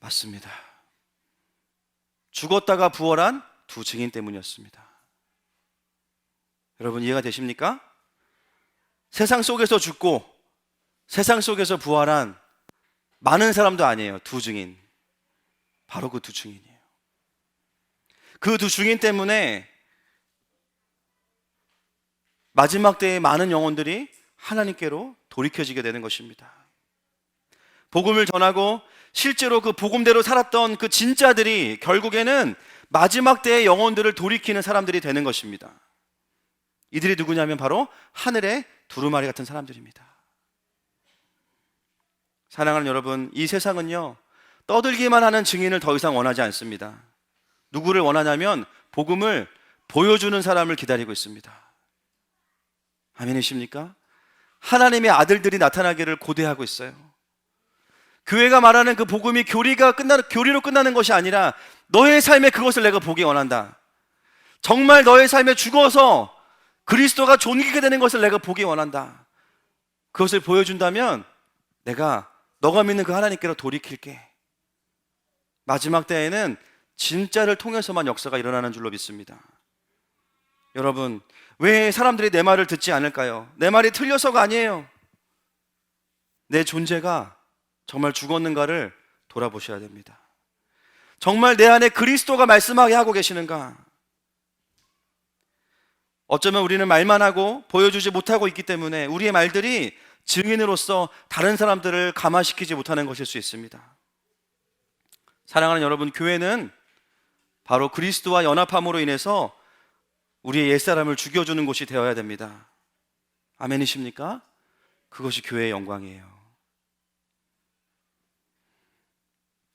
맞습니다. 죽었다가 부활한 두 증인 때문이었습니다. 여러분, 이해가 되십니까? 세상 속에서 죽고 세상 속에서 부활한 많은 사람도 아니에요. 두 증인. 바로 그 두 증인이에요. 그 두 증인 때문에 마지막 때에 많은 영혼들이 하나님께로 돌이켜지게 되는 것입니다. 복음을 전하고 실제로 그 복음대로 살았던 그 진짜들이 결국에는 마지막 때의 영혼들을 돌이키는 사람들이 되는 것입니다. 이들이 누구냐면 바로 하늘의 두루마리 같은 사람들입니다. 사랑하는 여러분, 이 세상은요, 떠들기만 하는 증인을 더 이상 원하지 않습니다. 누구를 원하냐면 복음을 보여주는 사람을 기다리고 있습니다. 아멘이십니까? 하나님의 아들들이 나타나기를 고대하고 있어요. 교회가 말하는 그 복음이 교리로 끝나는 것이 아니라 너의 삶에 그것을 내가 보기 원한다. 정말 너의 삶에 죽어서 그리스도가 존귀게 되는 것을 내가 보기 원한다. 그것을 보여준다면 내가 너가 믿는 그 하나님께로 돌이킬게. 마지막 때에는 진짜를 통해서만 역사가 일어나는 줄로 믿습니다. 여러분, 왜 사람들이 내 말을 듣지 않을까요? 내 말이 틀려서가 아니에요. 내 존재가 정말 죽었는가를 돌아보셔야 됩니다. 정말 내 안에 그리스도가 말씀하게 하고 계시는가? 어쩌면 우리는 말만 하고 보여주지 못하고 있기 때문에 우리의 말들이 증인으로서 다른 사람들을 감화시키지 못하는 것일 수 있습니다. 사랑하는 여러분, 교회는 바로 그리스도와 연합함으로 인해서 우리의 옛사람을 죽여주는 곳이 되어야 됩니다. 아멘이십니까? 그것이 교회의 영광이에요.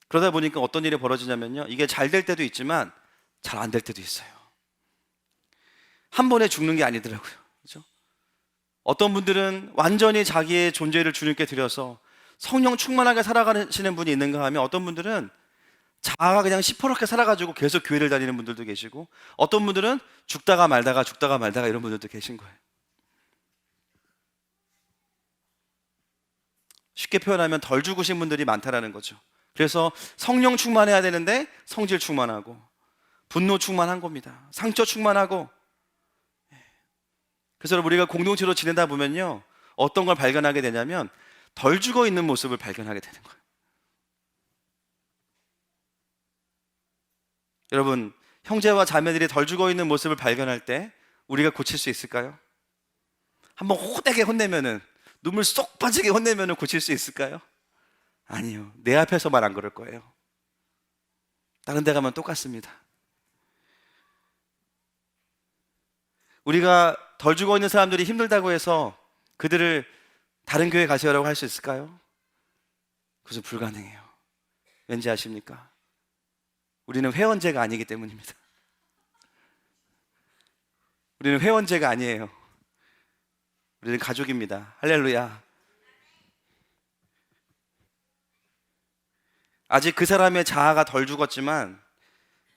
그러다 보니까 어떤 일이 벌어지냐면요, 이게 잘 될 때도 있지만 잘 안 될 때도 있어요. 한 번에 죽는 게 아니더라고요. 그렇죠? 어떤 분들은 완전히 자기의 존재를 주님께 드려서 성령 충만하게 살아가시는 분이 있는가 하면, 어떤 분들은 자아가 그냥 시퍼렇게 살아가지고 계속 교회를 다니는 분들도 계시고, 어떤 분들은 죽다가 말다가 이런 분들도 계신 거예요. 쉽게 표현하면 덜 죽으신 분들이 많다라는 거죠. 그래서 성령 충만해야 되는데 성질 충만하고, 분노 충만한 겁니다. 상처 충만하고. 그래서 우리가 공동체로 지내다 보면요, 어떤 걸 발견하게 되냐면 덜 죽어 있는 모습을 발견하게 되는 거예요. 여러분, 형제와 자매들이 덜 죽어 있는 모습을 발견할 때 우리가 고칠 수 있을까요? 한번 호되게 혼내면은, 눈물 쏙 빠지게 혼내면은 고칠 수 있을까요? 아니요. 내 앞에서만 안 그럴 거예요. 다른 데 가면 똑같습니다. 우리가 덜 죽어 있는 사람들이 힘들다고 해서 그들을 다른 교회 가세요라고 할 수 있을까요? 그것은 불가능해요. 왠지 아십니까? 우리는 회원제가 아니기 때문입니다. 우리는 회원제가 아니에요. 우리는 가족입니다. 할렐루야. 아직 그 사람의 자아가 덜 죽었지만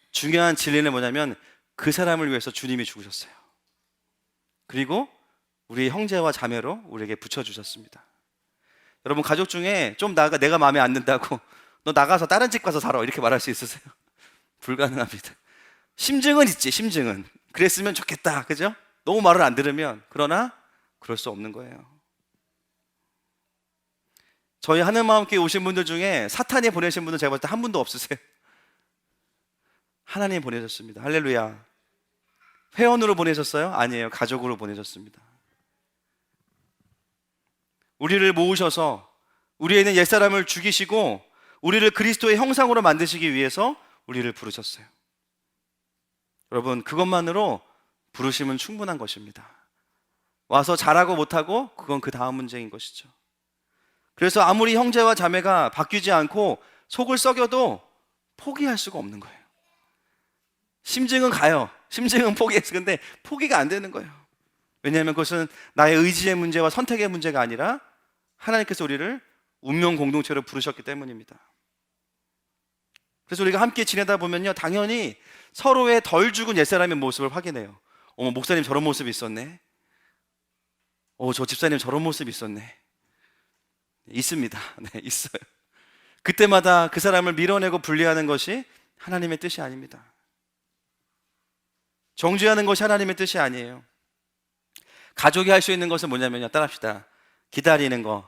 중요한 진리는 뭐냐면, 그 사람을 위해서 주님이 죽으셨어요. 그리고 우리 형제와 자매로 우리에게 붙여주셨습니다. 여러분, 가족 중에 좀 내가 마음에 안 든다고 너 나가서 다른 집 가서 살아 이렇게 말할 수 있으세요? 불가능합니다. 심증은 있지, 심증은. 그랬으면 좋겠다, 그죠? 너무 말을 안 들으면. 그러나 그럴 수 없는 거예요. 저희 하늘마음교회 오신 분들 중에 사탄이 보내신 분은 제가 봤을 때 한 분도 없으세요. 하나님이 보내셨습니다. 할렐루야. 회원으로 보내셨어요? 아니에요. 가족으로 보내셨습니다. 우리를 모으셔서 우리에 있는 옛사람을 죽이시고 우리를 그리스도의 형상으로 만드시기 위해서 우리를 부르셨어요. 여러분, 그것만으로 부르심은 충분한 것입니다. 와서 잘하고 못하고 그건 그 다음 문제인 것이죠. 그래서 아무리 형제와 자매가 바뀌지 않고 속을 썩여도 포기할 수가 없는 거예요. 심증은 가요. 심증은 포기했어. 근데 포기가 안 되는 거예요. 왜냐하면 그것은 나의 의지의 문제와 선택의 문제가 아니라 하나님께서 우리를 운명 공동체로 부르셨기 때문입니다. 그래서 우리가 함께 지내다 보면요, 당연히 서로의 덜 죽은 옛사람의 모습을 확인해요. 어머, 목사님 저런 모습이 있었네. 저 집사님 저런 모습이 있었네. 있습니다. 네, 있어요. 그때마다 그 사람을 밀어내고 분리하는 것이 하나님의 뜻이 아닙니다. 정죄하는 것이 하나님의 뜻이 아니에요. 가족이 할 수 있는 것은 뭐냐면요, 따라합시다. 기다리는 거예요.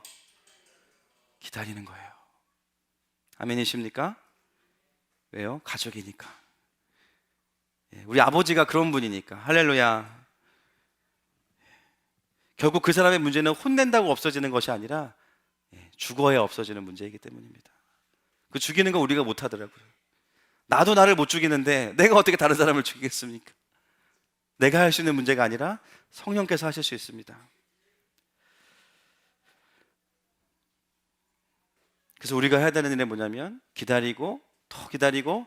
아멘이십니까? 왜요? 가족이니까. 우리 아버지가 그런 분이니까. 할렐루야. 결국 그 사람의 문제는 혼낸다고 없어지는 것이 아니라 죽어야 없어지는 문제이기 때문입니다. 그 죽이는 거 우리가 못 하더라고요. 나도 나를 못 죽이는데 내가 어떻게 다른 사람을 죽이겠습니까? 내가 할 수 있는 문제가 아니라 성령께서 하실 수 있습니다. 그래서 우리가 해야 되는 일은 뭐냐면, 기다리고 또 기다리고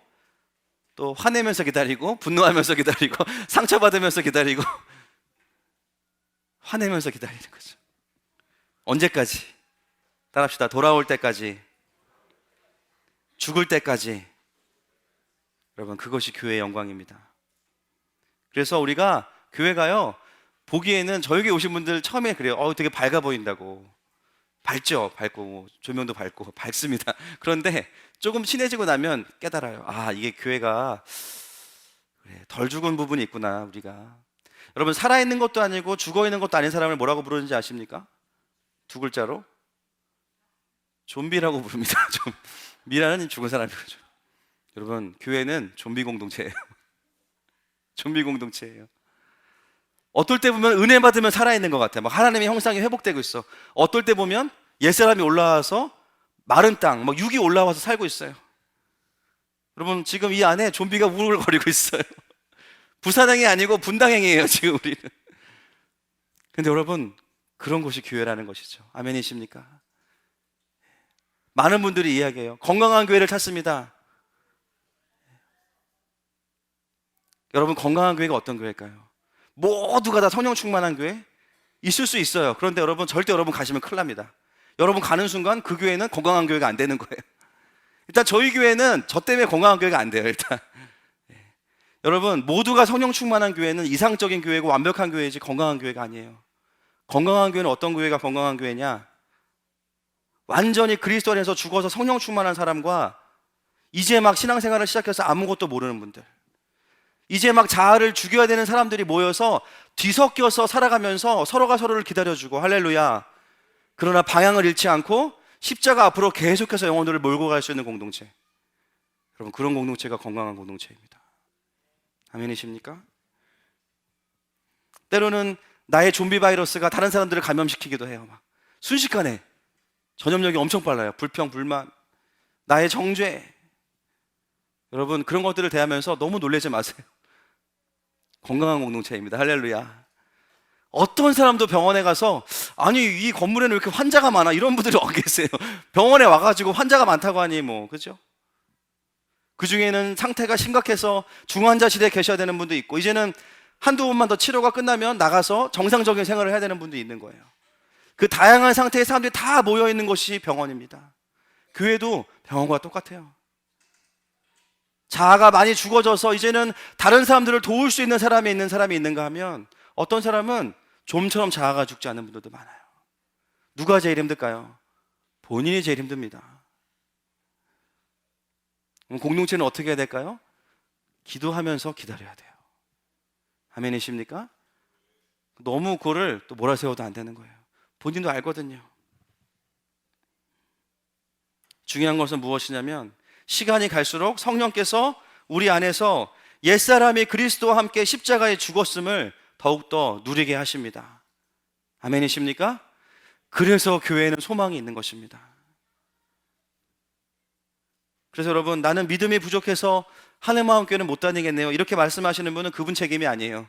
또 화내면서 기다리고 분노하면서 기다리고 상처받으면서 기다리고 화내면서 기다리는 거죠. 언제까지? 따라합시다. 돌아올 때까지, 죽을 때까지. 여러분, 그것이 교회의 영광입니다. 그래서 우리가 교회가요, 보기에는 저에게 오신 분들 처음에 그래요. 되게 밝아 보인다고. 밝죠? 밝고 조명도 밝고 밝습니다. 그런데 조금 친해지고 나면 깨달아요. 이게 교회가 그래, 덜 죽은 부분이 있구나. 우리가 여러분, 살아있는 것도 아니고 죽어있는 것도 아닌 사람을 뭐라고 부르는지 아십니까? 두 글자로 좀비라고 부릅니다. 미라는 죽은 사람이죠. 여러분, 교회는 좀비 공동체예요. 좀비 공동체예요. 어떨 때 보면 은혜 받으면 살아있는 것 같아요. 막 하나님의 형상이 회복되고 있어. 어떨 때 보면 옛사람이 올라와서 마른 땅, 막 육이 올라와서 살고 있어요. 여러분, 지금 이 안에 좀비가 우글거리고 있어요. 부산행이 아니고 분당행이에요, 지금 우리는. 근데 여러분, 그런 곳이 교회라는 것이죠. 아멘이십니까? 많은 분들이 이야기해요. 건강한 교회를 찾습니다. 여러분, 건강한 교회가 어떤 교회일까요? 모두가 다 성령 충만한 교회? 있을 수 있어요. 그런데 여러분, 절대 여러분 가시면 큰일 납니다. 여러분 가는 순간 그 교회는 건강한 교회가 안 되는 거예요. 일단 저희 교회는 저 때문에 건강한 교회가 안 돼요, 일단. 여러분, 모두가 성령 충만한 교회는 이상적인 교회고 완벽한 교회이지 건강한 교회가 아니에요. 건강한 교회는 어떤 교회가 건강한 교회냐? 완전히 그리스도 안에서 죽어서 성령 충만한 사람과 이제 막 신앙생활을 시작해서 아무것도 모르는 분들, 이제 막 자아를 죽여야 되는 사람들이 모여서 뒤섞여서 살아가면서 서로가 서로를 기다려주고, 할렐루야. 그러나 방향을 잃지 않고 십자가 앞으로 계속해서 영혼들을 몰고 갈 수 있는 공동체, 여러분, 그런 공동체가 건강한 공동체입니다. 아멘이십니까? 때로는 나의 좀비 바이러스가 다른 사람들을 감염시키기도 해요. 막 순식간에 전염력이 엄청 빨라요. 불평, 불만, 나의 정죄. 여러분, 그런 것들을 대하면서 너무 놀라지 마세요. 건강한 공동체입니다. 할렐루야. 어떤 사람도 병원에 가서 아니, 이 건물에는 왜 이렇게 환자가 많아? 이런 분들이 계세요. 병원에 와가지고 환자가 많다고 하니 뭐, 그죠? 그 중에는 상태가 심각해서 중환자실에 계셔야 되는 분도 있고, 이제는 한두 번만 더 치료가 끝나면 나가서 정상적인 생활을 해야 되는 분도 있는 거예요. 그 다양한 상태의 사람들이 다 모여있는 것이 병원입니다. 교회도 병원과 똑같아요. 자아가 많이 죽어져서 이제는 다른 사람들을 도울 수 있는 사람이 있는가 하면, 어떤 사람은 좀처럼 자아가 죽지 않은 분들도 많아요. 누가 제일 힘들까요? 본인이 제일 힘듭니다. 공동체는 어떻게 해야 될까요? 기도하면서 기다려야 돼요. 아멘이십니까? 너무 그거를 또 몰아세워도 안 되는 거예요. 본인도 알거든요. 중요한 것은 무엇이냐면, 시간이 갈수록 성령께서 우리 안에서 옛사람이 그리스도와 함께 십자가에 죽었음을 더욱더 누리게 하십니다. 아멘이십니까? 그래서 교회에는 소망이 있는 것입니다. 그래서 여러분, 나는 믿음이 부족해서 하늘마음교회는 못 다니겠네요, 이렇게 말씀하시는 분은 그분 책임이 아니에요.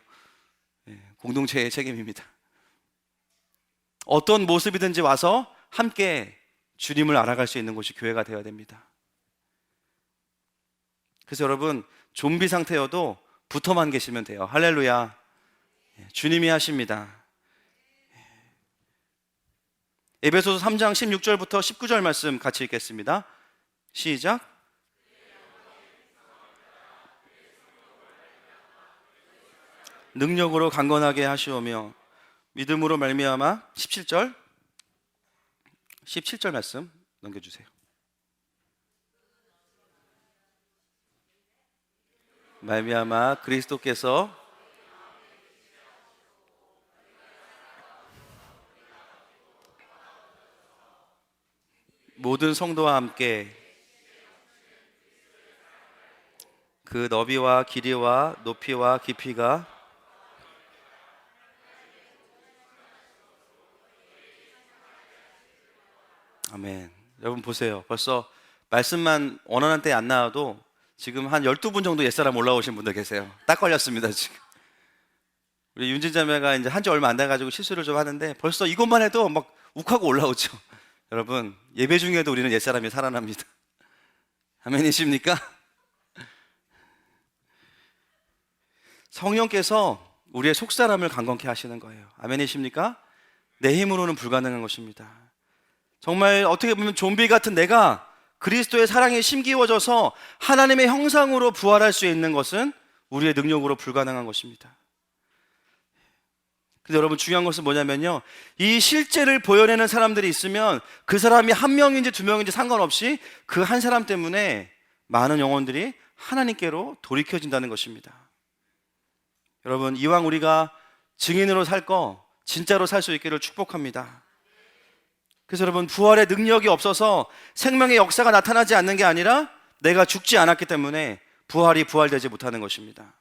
공동체의 책임입니다. 어떤 모습이든지 와서 함께 주님을 알아갈 수 있는 곳이 교회가 되어야 됩니다. 그래서 여러분, 좀비 상태여도 붙어만 계시면 돼요. 할렐루야. 주님이 하십니다. 에베소서 3장 16절부터 19절 말씀 같이 읽겠습니다. 시작. 능력으로 강건하게 하시오며 믿음으로 말미암아 17절 말씀 넘겨주세요. 말미암아 그리스도께서 모든 성도와 함께 그 너비와 길이와 높이와 깊이가 아멘. 여러분 보세요. 벌써 말씀만 원하는 때 안 나와도 지금 한 12분 정도 옛사람 올라오신 분들 계세요. 딱 걸렸습니다, 지금. 우리 윤진자매가 이제 한 지 얼마 안 돼가지고 실수를 좀 하는데 벌써 이것만 해도 막 욱하고 올라오죠. 여러분, 예배 중에도 우리는 옛사람이 살아납니다. 아멘이십니까? 성령께서 우리의 속사람을 강건케 하시는 거예요. 아멘이십니까? 내 힘으로는 불가능한 것입니다. 정말 어떻게 보면 좀비 같은 내가 그리스도의 사랑에 심기워져서 하나님의 형상으로 부활할 수 있는 것은 우리의 능력으로 불가능한 것입니다. 근데 여러분, 중요한 것은 뭐냐면요, 이 실제를 보여내는 사람들이 있으면 그 사람이 한 명인지 두 명인지 상관없이 그 한 사람 때문에 많은 영혼들이 하나님께로 돌이켜진다는 것입니다. 여러분, 이왕 우리가 증인으로 살 거 진짜로 살 수 있기를 축복합니다. 그래서 여러분, 부활의 능력이 없어서 생명의 역사가 나타나지 않는 게 아니라 내가 죽지 않았기 때문에 부활이 부활되지 못하는 것입니다.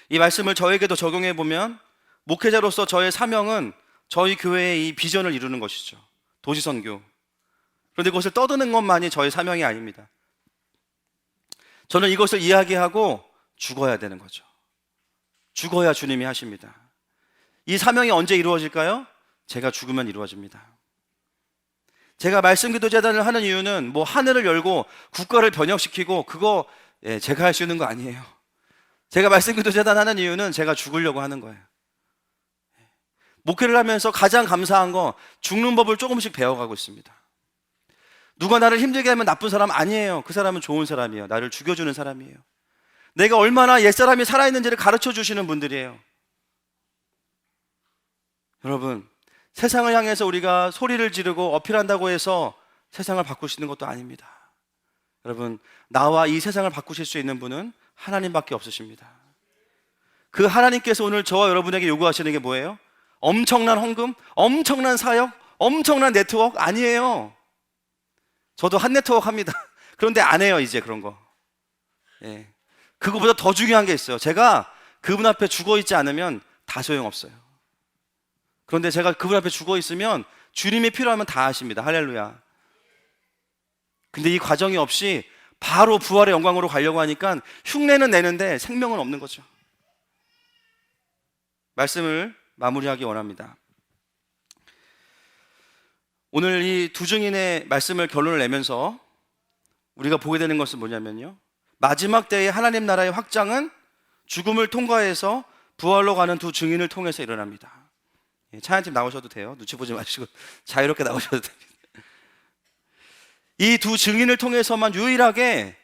이 말씀을 저에게도 적용해 보면, 목회자로서 저의 사명은 저희 교회의 이 비전을 이루는 것이죠. 도시선교. 그런데 그것을 떠드는 것만이 저의 사명이 아닙니다. 저는 이것을 이야기하고 죽어야 되는 거죠. 죽어야 주님이 하십니다. 이 사명이 언제 이루어질까요? 제가 죽으면 이루어집니다. 제가 말씀기도재단을 하는 이유는 뭐 하늘을 열고 국가를 변혁시키고 그거 제가 할 수 있는 거 아니에요. 제가 말씀기도재단 하는 이유는 제가 죽으려고 하는 거예요. 목회를 하면서 가장 감사한 거, 죽는 법을 조금씩 배워가고 있습니다. 누가 나를 힘들게 하면 나쁜 사람 아니에요. 그 사람은 좋은 사람이에요. 나를 죽여주는 사람이에요. 내가 얼마나 옛사람이 살아있는지를 가르쳐 주시는 분들이에요. 여러분, 세상을 향해서 우리가 소리를 지르고 어필한다고 해서 세상을 바꾸시는 것도 아닙니다. 여러분, 나와 이 세상을 바꾸실 수 있는 분은 하나님밖에 없으십니다. 그 하나님께서 오늘 저와 여러분에게 요구하시는 게 뭐예요? 엄청난 헌금, 엄청난 사역, 엄청난 네트워크 아니에요. 저도 한 네트워크 합니다. 그런데 안 해요, 이제 그런 거. 그거보다 더 중요한 게 있어요. 제가 그분 앞에 죽어 있지 않으면 다 소용없어요. 그런데 제가 그분 앞에 죽어 있으면 주님이 필요하면 다 하십니다. 할렐루야. 근데 이 과정이 없이 바로 부활의 영광으로 가려고 하니까 흉내는 내는데 생명은 없는 거죠. 말씀을 마무리하기 원합니다. 오늘 이 두 증인의 말씀을 결론을 내면서 우리가 보게 되는 것은 뭐냐면요, 마지막 때의 하나님 나라의 확장은 죽음을 통과해서 부활로 가는 두 증인을 통해서 일어납니다. 차연팀 나오셔도 돼요. 눈치 보지 마시고 자유롭게 나오셔도 됩니다. 이 두 증인을 통해서만 유일하게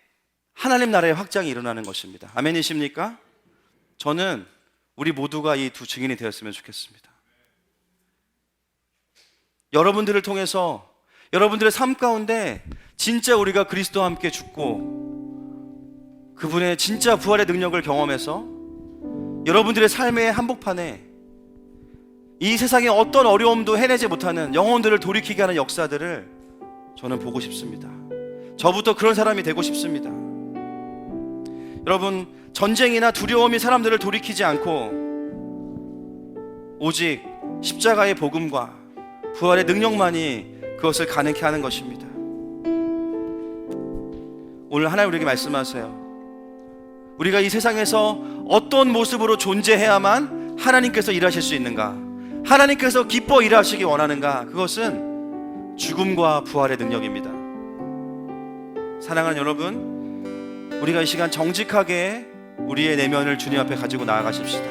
하나님 나라의 확장이 일어나는 것입니다. 아멘이십니까? 저는 우리 모두가 이 두 증인이 되었으면 좋겠습니다. 여러분들을 통해서 여러분들의 삶 가운데 진짜 우리가 그리스도와 함께 죽고 그분의 진짜 부활의 능력을 경험해서 여러분들의 삶의 한복판에 이 세상의 어떤 어려움도 해내지 못하는 영혼들을 돌이키게 하는 역사들을 저는 보고 싶습니다. 저부터 그런 사람이 되고 싶습니다. 여러분, 전쟁이나 두려움이 사람들을 돌이키지 않고 오직 십자가의 복음과 부활의 능력만이 그것을 가능케 하는 것입니다. 오늘 하나님 우리에게 말씀하세요. 우리가 이 세상에서 어떤 모습으로 존재해야만 하나님께서 일하실 수 있는가, 하나님께서 기뻐 일하시기 원하는가, 그것은 죽음과 부활의 능력입니다. 사랑하는 여러분, 우리가 이 시간 정직하게 우리의 내면을 주님 앞에 가지고 나아가십시다.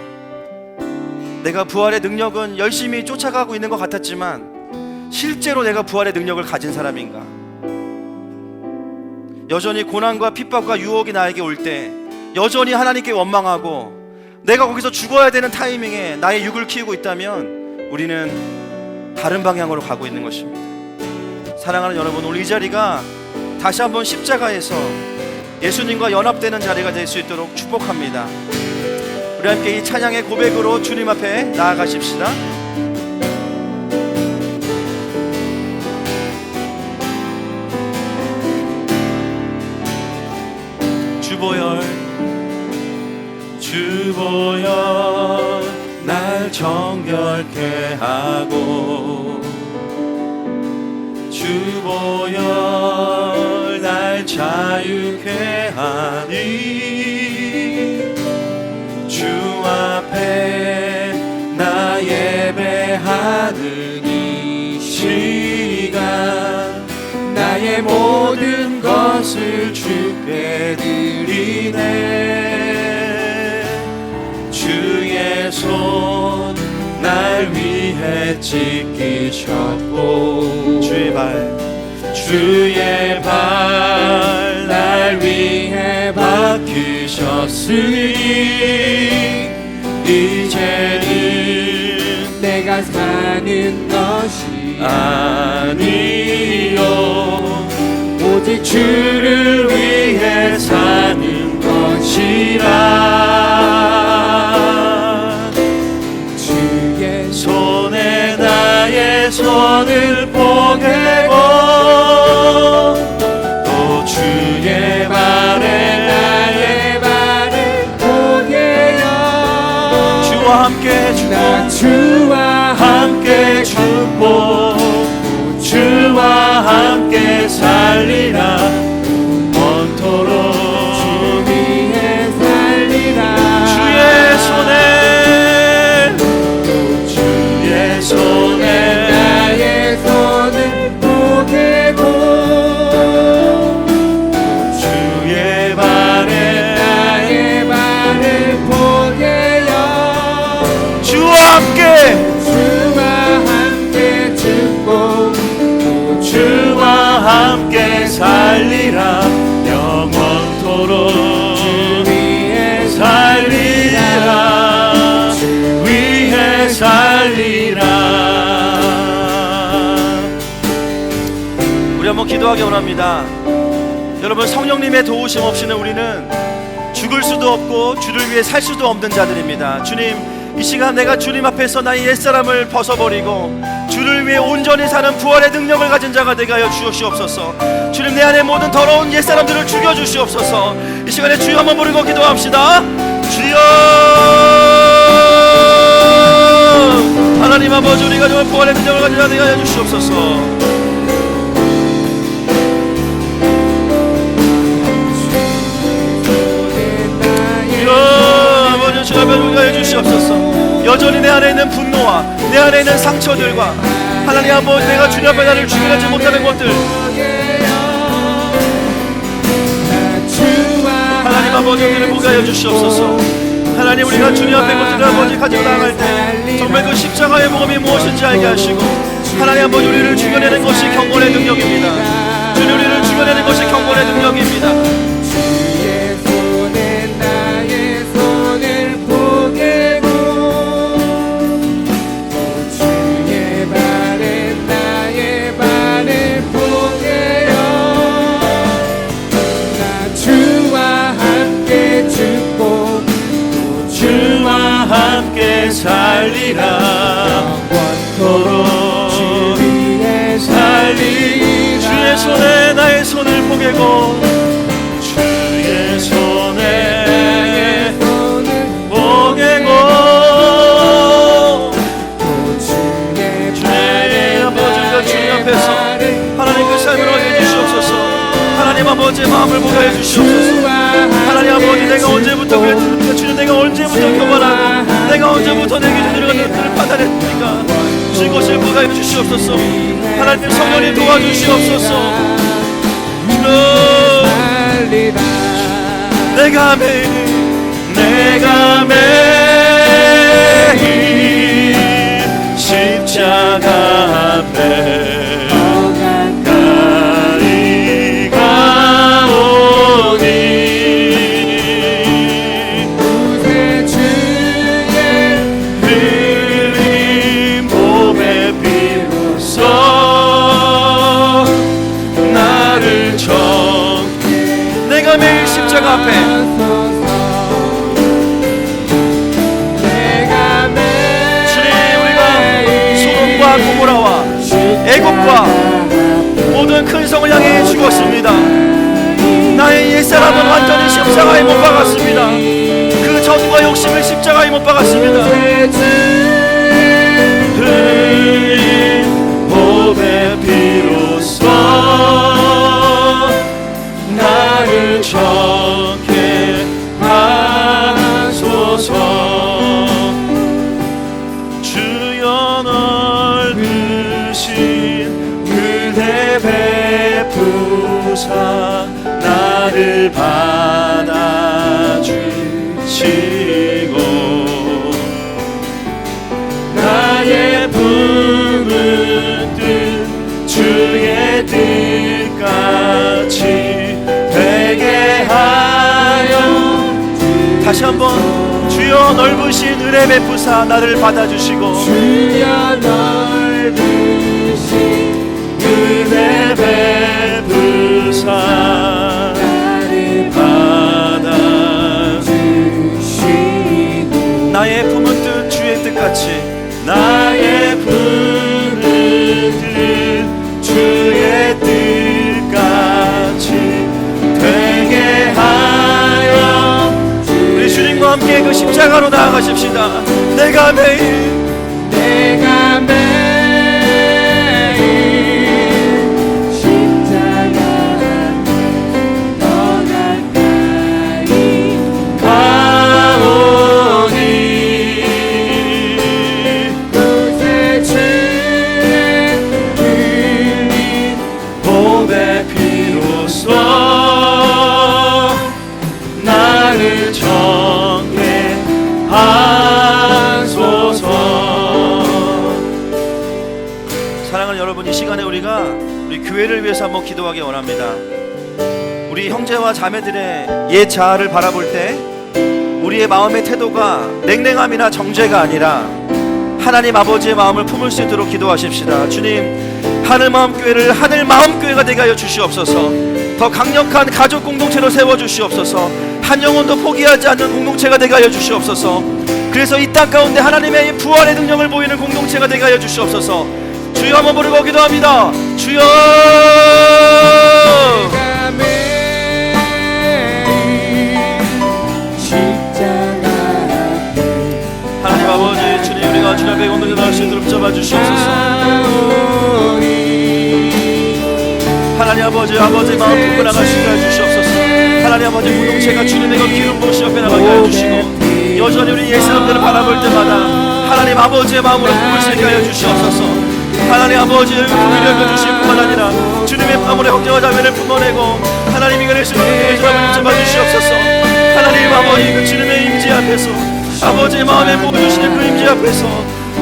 내가 부활의 능력은 열심히 쫓아가고 있는 것 같았지만 실제로 내가 부활의 능력을 가진 사람인가? 여전히 고난과 핍박과 유혹이 나에게 올 때 여전히 하나님께 원망하고 내가 거기서 죽어야 되는 타이밍에 나의 육을 키우고 있다면 우리는 다른 방향으로 가고 있는 것입니다. 사랑하는 여러분, 오늘 이 자리가 다시 한번 십자가에서 예수님과 연합되는 자리가 될 수 있도록 축복합니다. 우리 함께 이 찬양의 고백으로 주님 앞에 나아가십시다. 주보여 날 정결케 하고 주보여 날 자유케 하니 주 앞에 나 예배하는 이 시간 나의 모든 것을 주께 드리네. 주의 손 날 위해 찢기셨고 주의 발 날 위해 맡기셨으니 이제는 내가 사는 것이 아니요 오직 주를 위해 사는 것이라. 주의 손에 나의 손을 보내고 또 주의 발에 나의 발을 보게요. 주와 함께 나 주고 주와 함께 죽고 주와 함께 살리라. 원토록 주 위해 살리라. 주의 손에 나의 손을 보게고 주의 발에 나의 발을 보게요. 주와 함께 주와 함께 죽고 주와 함께 살리라. 영원토록 위해 살리라. 위해 살리라. 우리 한번 기도하기 원합니다. 여러분, 성령님의 도우심 없이는 우리는 죽을 수도 없고 주를 위해 살 수도 없는 자들입니다. 주님, 이 시간 내가 주님 앞에서 나의 옛사람을 벗어버리고 주를 위해 온전히 사는 부활의 능력을 가진 자가 되게 하여 주시옵소서. 주님, 내 안에 모든 더러운 옛사람들을 죽여주시옵소서. 이 시간에 주여 한번 부르고 기도합시다. 주여, 하나님 아버지, 우리가 정말 부활의 능력을 가진 자 되게 하여 주시옵소서. 아버지, 주 앞에 우리가 해주시옵소서. 여전히 내 안에 있는 분노와 내 안에 있는 상처들과 하나님 아버지, 내가 주님 앞에 나를 죽이지 못하는 것들, 하나님 아버지, 우리를 보게 하여 주시옵소서. 하나님, 우리가 주님 앞에 것들을 아버지 가지고 나갈 때 정말 그 십자가의 복음이 무엇인지 알게 하시고, 하나님 아버지, 우리를 죽여내는 것이 경건의 능력입니다. 주님, 우리를 죽여내는 것이 경건의 능력입니다. 주의 손에 나의 손을 보게고 주의 발에 나의 발을 보게요. 나 주와 함께 죽고 주와 함께 살리라. 원토록 주 위해 살리. 주의 손에 나의 손을 보게고 주의 손에 나의 손을 보게고 주의 아버지가 주님 앞에서 하나님 그 삶을 얻게 주시옵소서. 하나님 아버지의 마음을 보게 해 주시옵소서. 하나님 아버지, 내가 언제부터 그랬습니까? 주님, 내가 언제부터 교만하고 내가 언제부터 내 기준으로 늘 판단했습니까? 주님, 것을 보게 해 주시옵소서. 하나님 성령님 도와주시옵소서. 주님, 내가 매일 십자가 앞에 가까이 가오니 구세 주의 흘린 몸의 피로써 나를 내가 매일 십자가 앞에 주님, 우리가 소돔과 고모라와 애국과 모든 큰 성을 향해 죽었습니다. 나의 옛사람은 완전히 십자가에 못 박았습니다. 그 저주와 욕심을 십자가에 못 박았습니다. 흘린 몸의 피로써 나를 정케 하소서. 주여, 넓으신 그대 베푸사 나를 받아주시고 나의 품은 뜻 주의 뜻같이 되게 하소서. 주여 넓으신 은혜 베푸사 나를 받아주시고 주여 넓으신 은혜 베푸사 나를 받아주시고 나의 품은 뜻 주의 뜻같이 나의 품은 뜻 주의 뜻같이 되게 하여 우리 주님과 함께 그 십자가로 나아가십시다. 내가 매일 십자가 더 가까이 가오니 구세 주의 흘린 보배 피로써 나를 정죄하소서. 사랑하는 여러분, 이 시간에 우리가 우리 교회를 위해서 한번 기도하기 원합니다. 우리 형제와 자매들의 옛 자아를 바라볼 때 우리의 마음의 태도가 냉랭함이나 정죄가 아니라 하나님 아버지의 마음을 품을 수 있도록 기도하십시다. 주님, 하늘마음교회를 하늘마음교회가 되게 하여 주시옵소서. 더 강력한 가족 공동체로 세워주시옵소서. 한 영혼도 포기하지 않는 공동체가 되게 하여 주시옵소서. 그래서 이 땅 가운데 하나님의 부활의 능력을 보이는 공동체가 되게 하여 주시옵소서. 주여 한번 부르고 기도합니다. 주여, 내가 매일 십자가 앞에 하나님 아버지, 주님, 우리가 주님 앞에 공동체 나올 수 있도록 붙잡아 주시옵소서. 하나님 아버지, 아버지 마음 품고 나가시게 해주시옵소서. 하나님 아버지, 공동체가 주님의 그 기름 부으시 옆에 나가게 해주시고 여전히 우리 옛 사람들을 바라볼 때마다 하나님 아버지의 마음으로 품을 수 있게 하여 주시옵소서. 하나님 아버지의 품을 열어주실 뿐만 아니라 주님의 마음으로 형제와 자매를 품어내고 하나님이 그릴 수 있는 그 사람을 붙잡아 주시옵소서. 하나님 아버지, 그 주님의 임재 앞에서 아버지의 마음에 보여주시는 그 임재 앞에서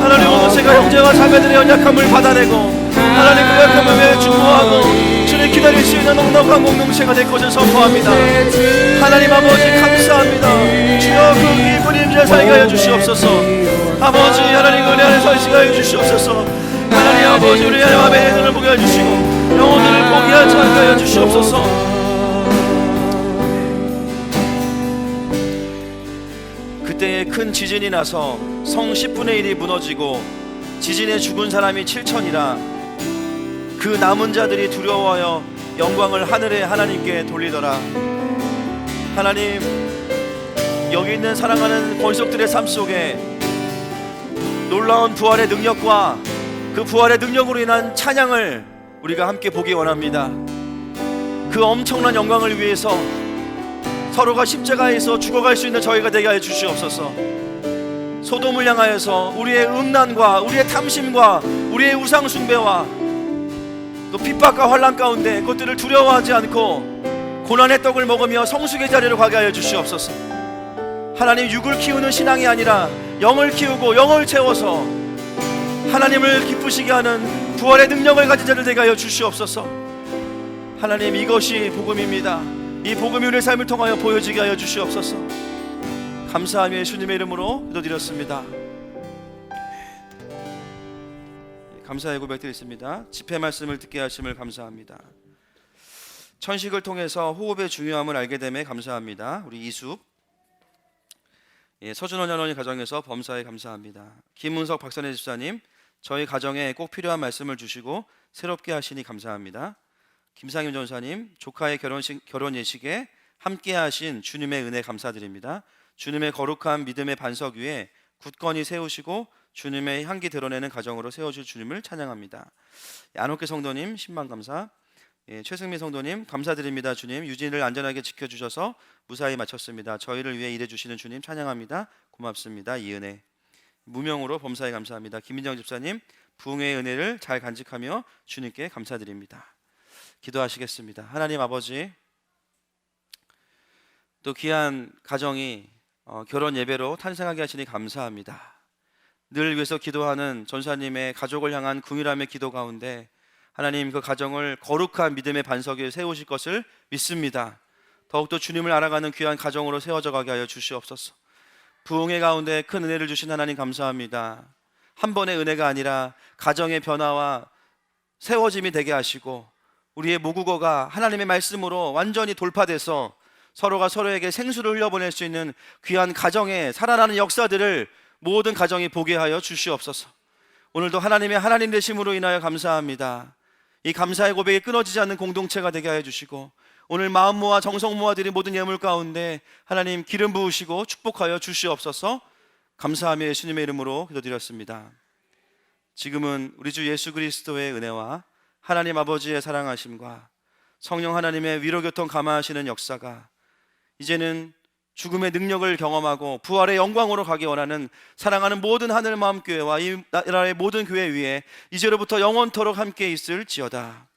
하나님 공동체가 형제와 자매들의 연약함을 받아내고 하나님 그 약함을 위해 중보하고 주님 기다릴 수 있는 넉넉한 공동체가 될 것을 선포합니다. 하나님 아버지 감사합니다. 주여 그 깊은 임재 살게 하여 주시옵소서. 아버지 하나님 그 은혜 안에 살게 하여 주시옵소서. 하나님 아버지 우리 마음의 눈을 보게 해주시고 영혼들을 포기하지 않게 하여 주시옵소서. 그때에 큰 지진이 나서 성 10분의 1이 무너지고 지진에 죽은 사람이 7천이라 그 남은 자들이 두려워하여 영광을 하늘의 하나님께 돌리더라. 하나님, 여기 있는 사랑하는 권속들의 삶 속에 놀라운 부활의 능력과 그 부활의 능력으로 인한 찬양을 우리가 함께 보기 원합니다. 그 엄청난 영광을 위해서 서로가 십자가에서 죽어갈 수 있는 저희가 되게 하여 주시옵소서. 소돔을 향하여서 우리의 음란과 우리의 탐심과 우리의 우상 숭배와 또 핍박과 환난 가운데 그것들을 두려워하지 않고 고난의 떡을 먹으며 성숙의 자리로 가게 하여 주시옵소서. 하나님, 육을 키우는 신앙이 아니라 영을 키우고 영을 채워서 하나님을 기쁘시게 하는 부활의 능력을 가진 자들 되게 하여 주시옵소서. 하나님, 이것이 복음입니다. 이 복음이 우리의 삶을 통하여 보여지게 하여 주시옵소서. 감사하며 예수님의 이름으로 기도드렸습니다. 감사의 고백드리겠습니다. 집회 말씀을 듣게 하심을 감사합니다. 천식을 통해서 호흡의 중요함을 알게 됨에 감사합니다. 우리 이숙, 서준원 연원이 가정에서 범사에 감사합니다. 김문석 박선혜 집사님, 저희 가정에 꼭 필요한 말씀을 주시고 새롭게 하시니 감사합니다. 김상임 전사님, 조카의 결혼 예식에 함께 하신 주님의 은혜 감사드립니다. 주님의 거룩한 믿음의 반석 위에 굳건히 세우시고 주님의 향기 드러내는 가정으로 세워줄 주님을 찬양합니다. 안옥계 성도님 10만 감사. 최승민 성도님, 감사드립니다. 주님, 유진을 안전하게 지켜주셔서 무사히 마쳤습니다. 저희를 위해 일해주시는 주님 찬양합니다. 고맙습니다. 이은혜. 무명으로 범사에 감사합니다. 김민정 집사님, 부흥의 은혜를 잘 간직하며 주님께 감사드립니다. 기도하시겠습니다. 하나님 아버지, 또 귀한 가정이 결혼 예배로 탄생하게 하시니 감사합니다. 늘 위해서 기도하는 전사님의 가족을 향한 궁일함의 기도 가운데 하나님, 그 가정을 거룩한 믿음의 반석에 세우실 것을 믿습니다. 더욱더 주님을 알아가는 귀한 가정으로 세워져 가게 하여 주시옵소서. 부흥의 가운데 큰 은혜를 주신 하나님 감사합니다. 한 번의 은혜가 아니라 가정의 변화와 세워짐이 되게 하시고 우리의 모국어가 하나님의 말씀으로 완전히 돌파돼서 서로가 서로에게 생수를 흘려보낼 수 있는 귀한 가정의 살아나는 역사들을 모든 가정이 보게 하여 주시옵소서. 오늘도 하나님의 하나님 되심으로 인하여 감사합니다. 이 감사의 고백이 끊어지지 않는 공동체가 되게 하여 주시고 오늘 마음 모아 정성 모아 드린 모든 예물 가운데 하나님 기름 부으시고 축복하여 주시옵소서. 감사하며 예수님의 이름으로 기도드렸습니다. 지금은 우리 주 예수 그리스도의 은혜와 하나님 아버지의 사랑하심과 성령 하나님의 위로교통 감화하시는 역사가 이제는 죽음의 능력을 경험하고 부활의 영광으로 가기 원하는 사랑하는 모든 하늘마음교회와 이 나라의 모든 교회 위에 이제로부터 영원토록 함께 있을지어다.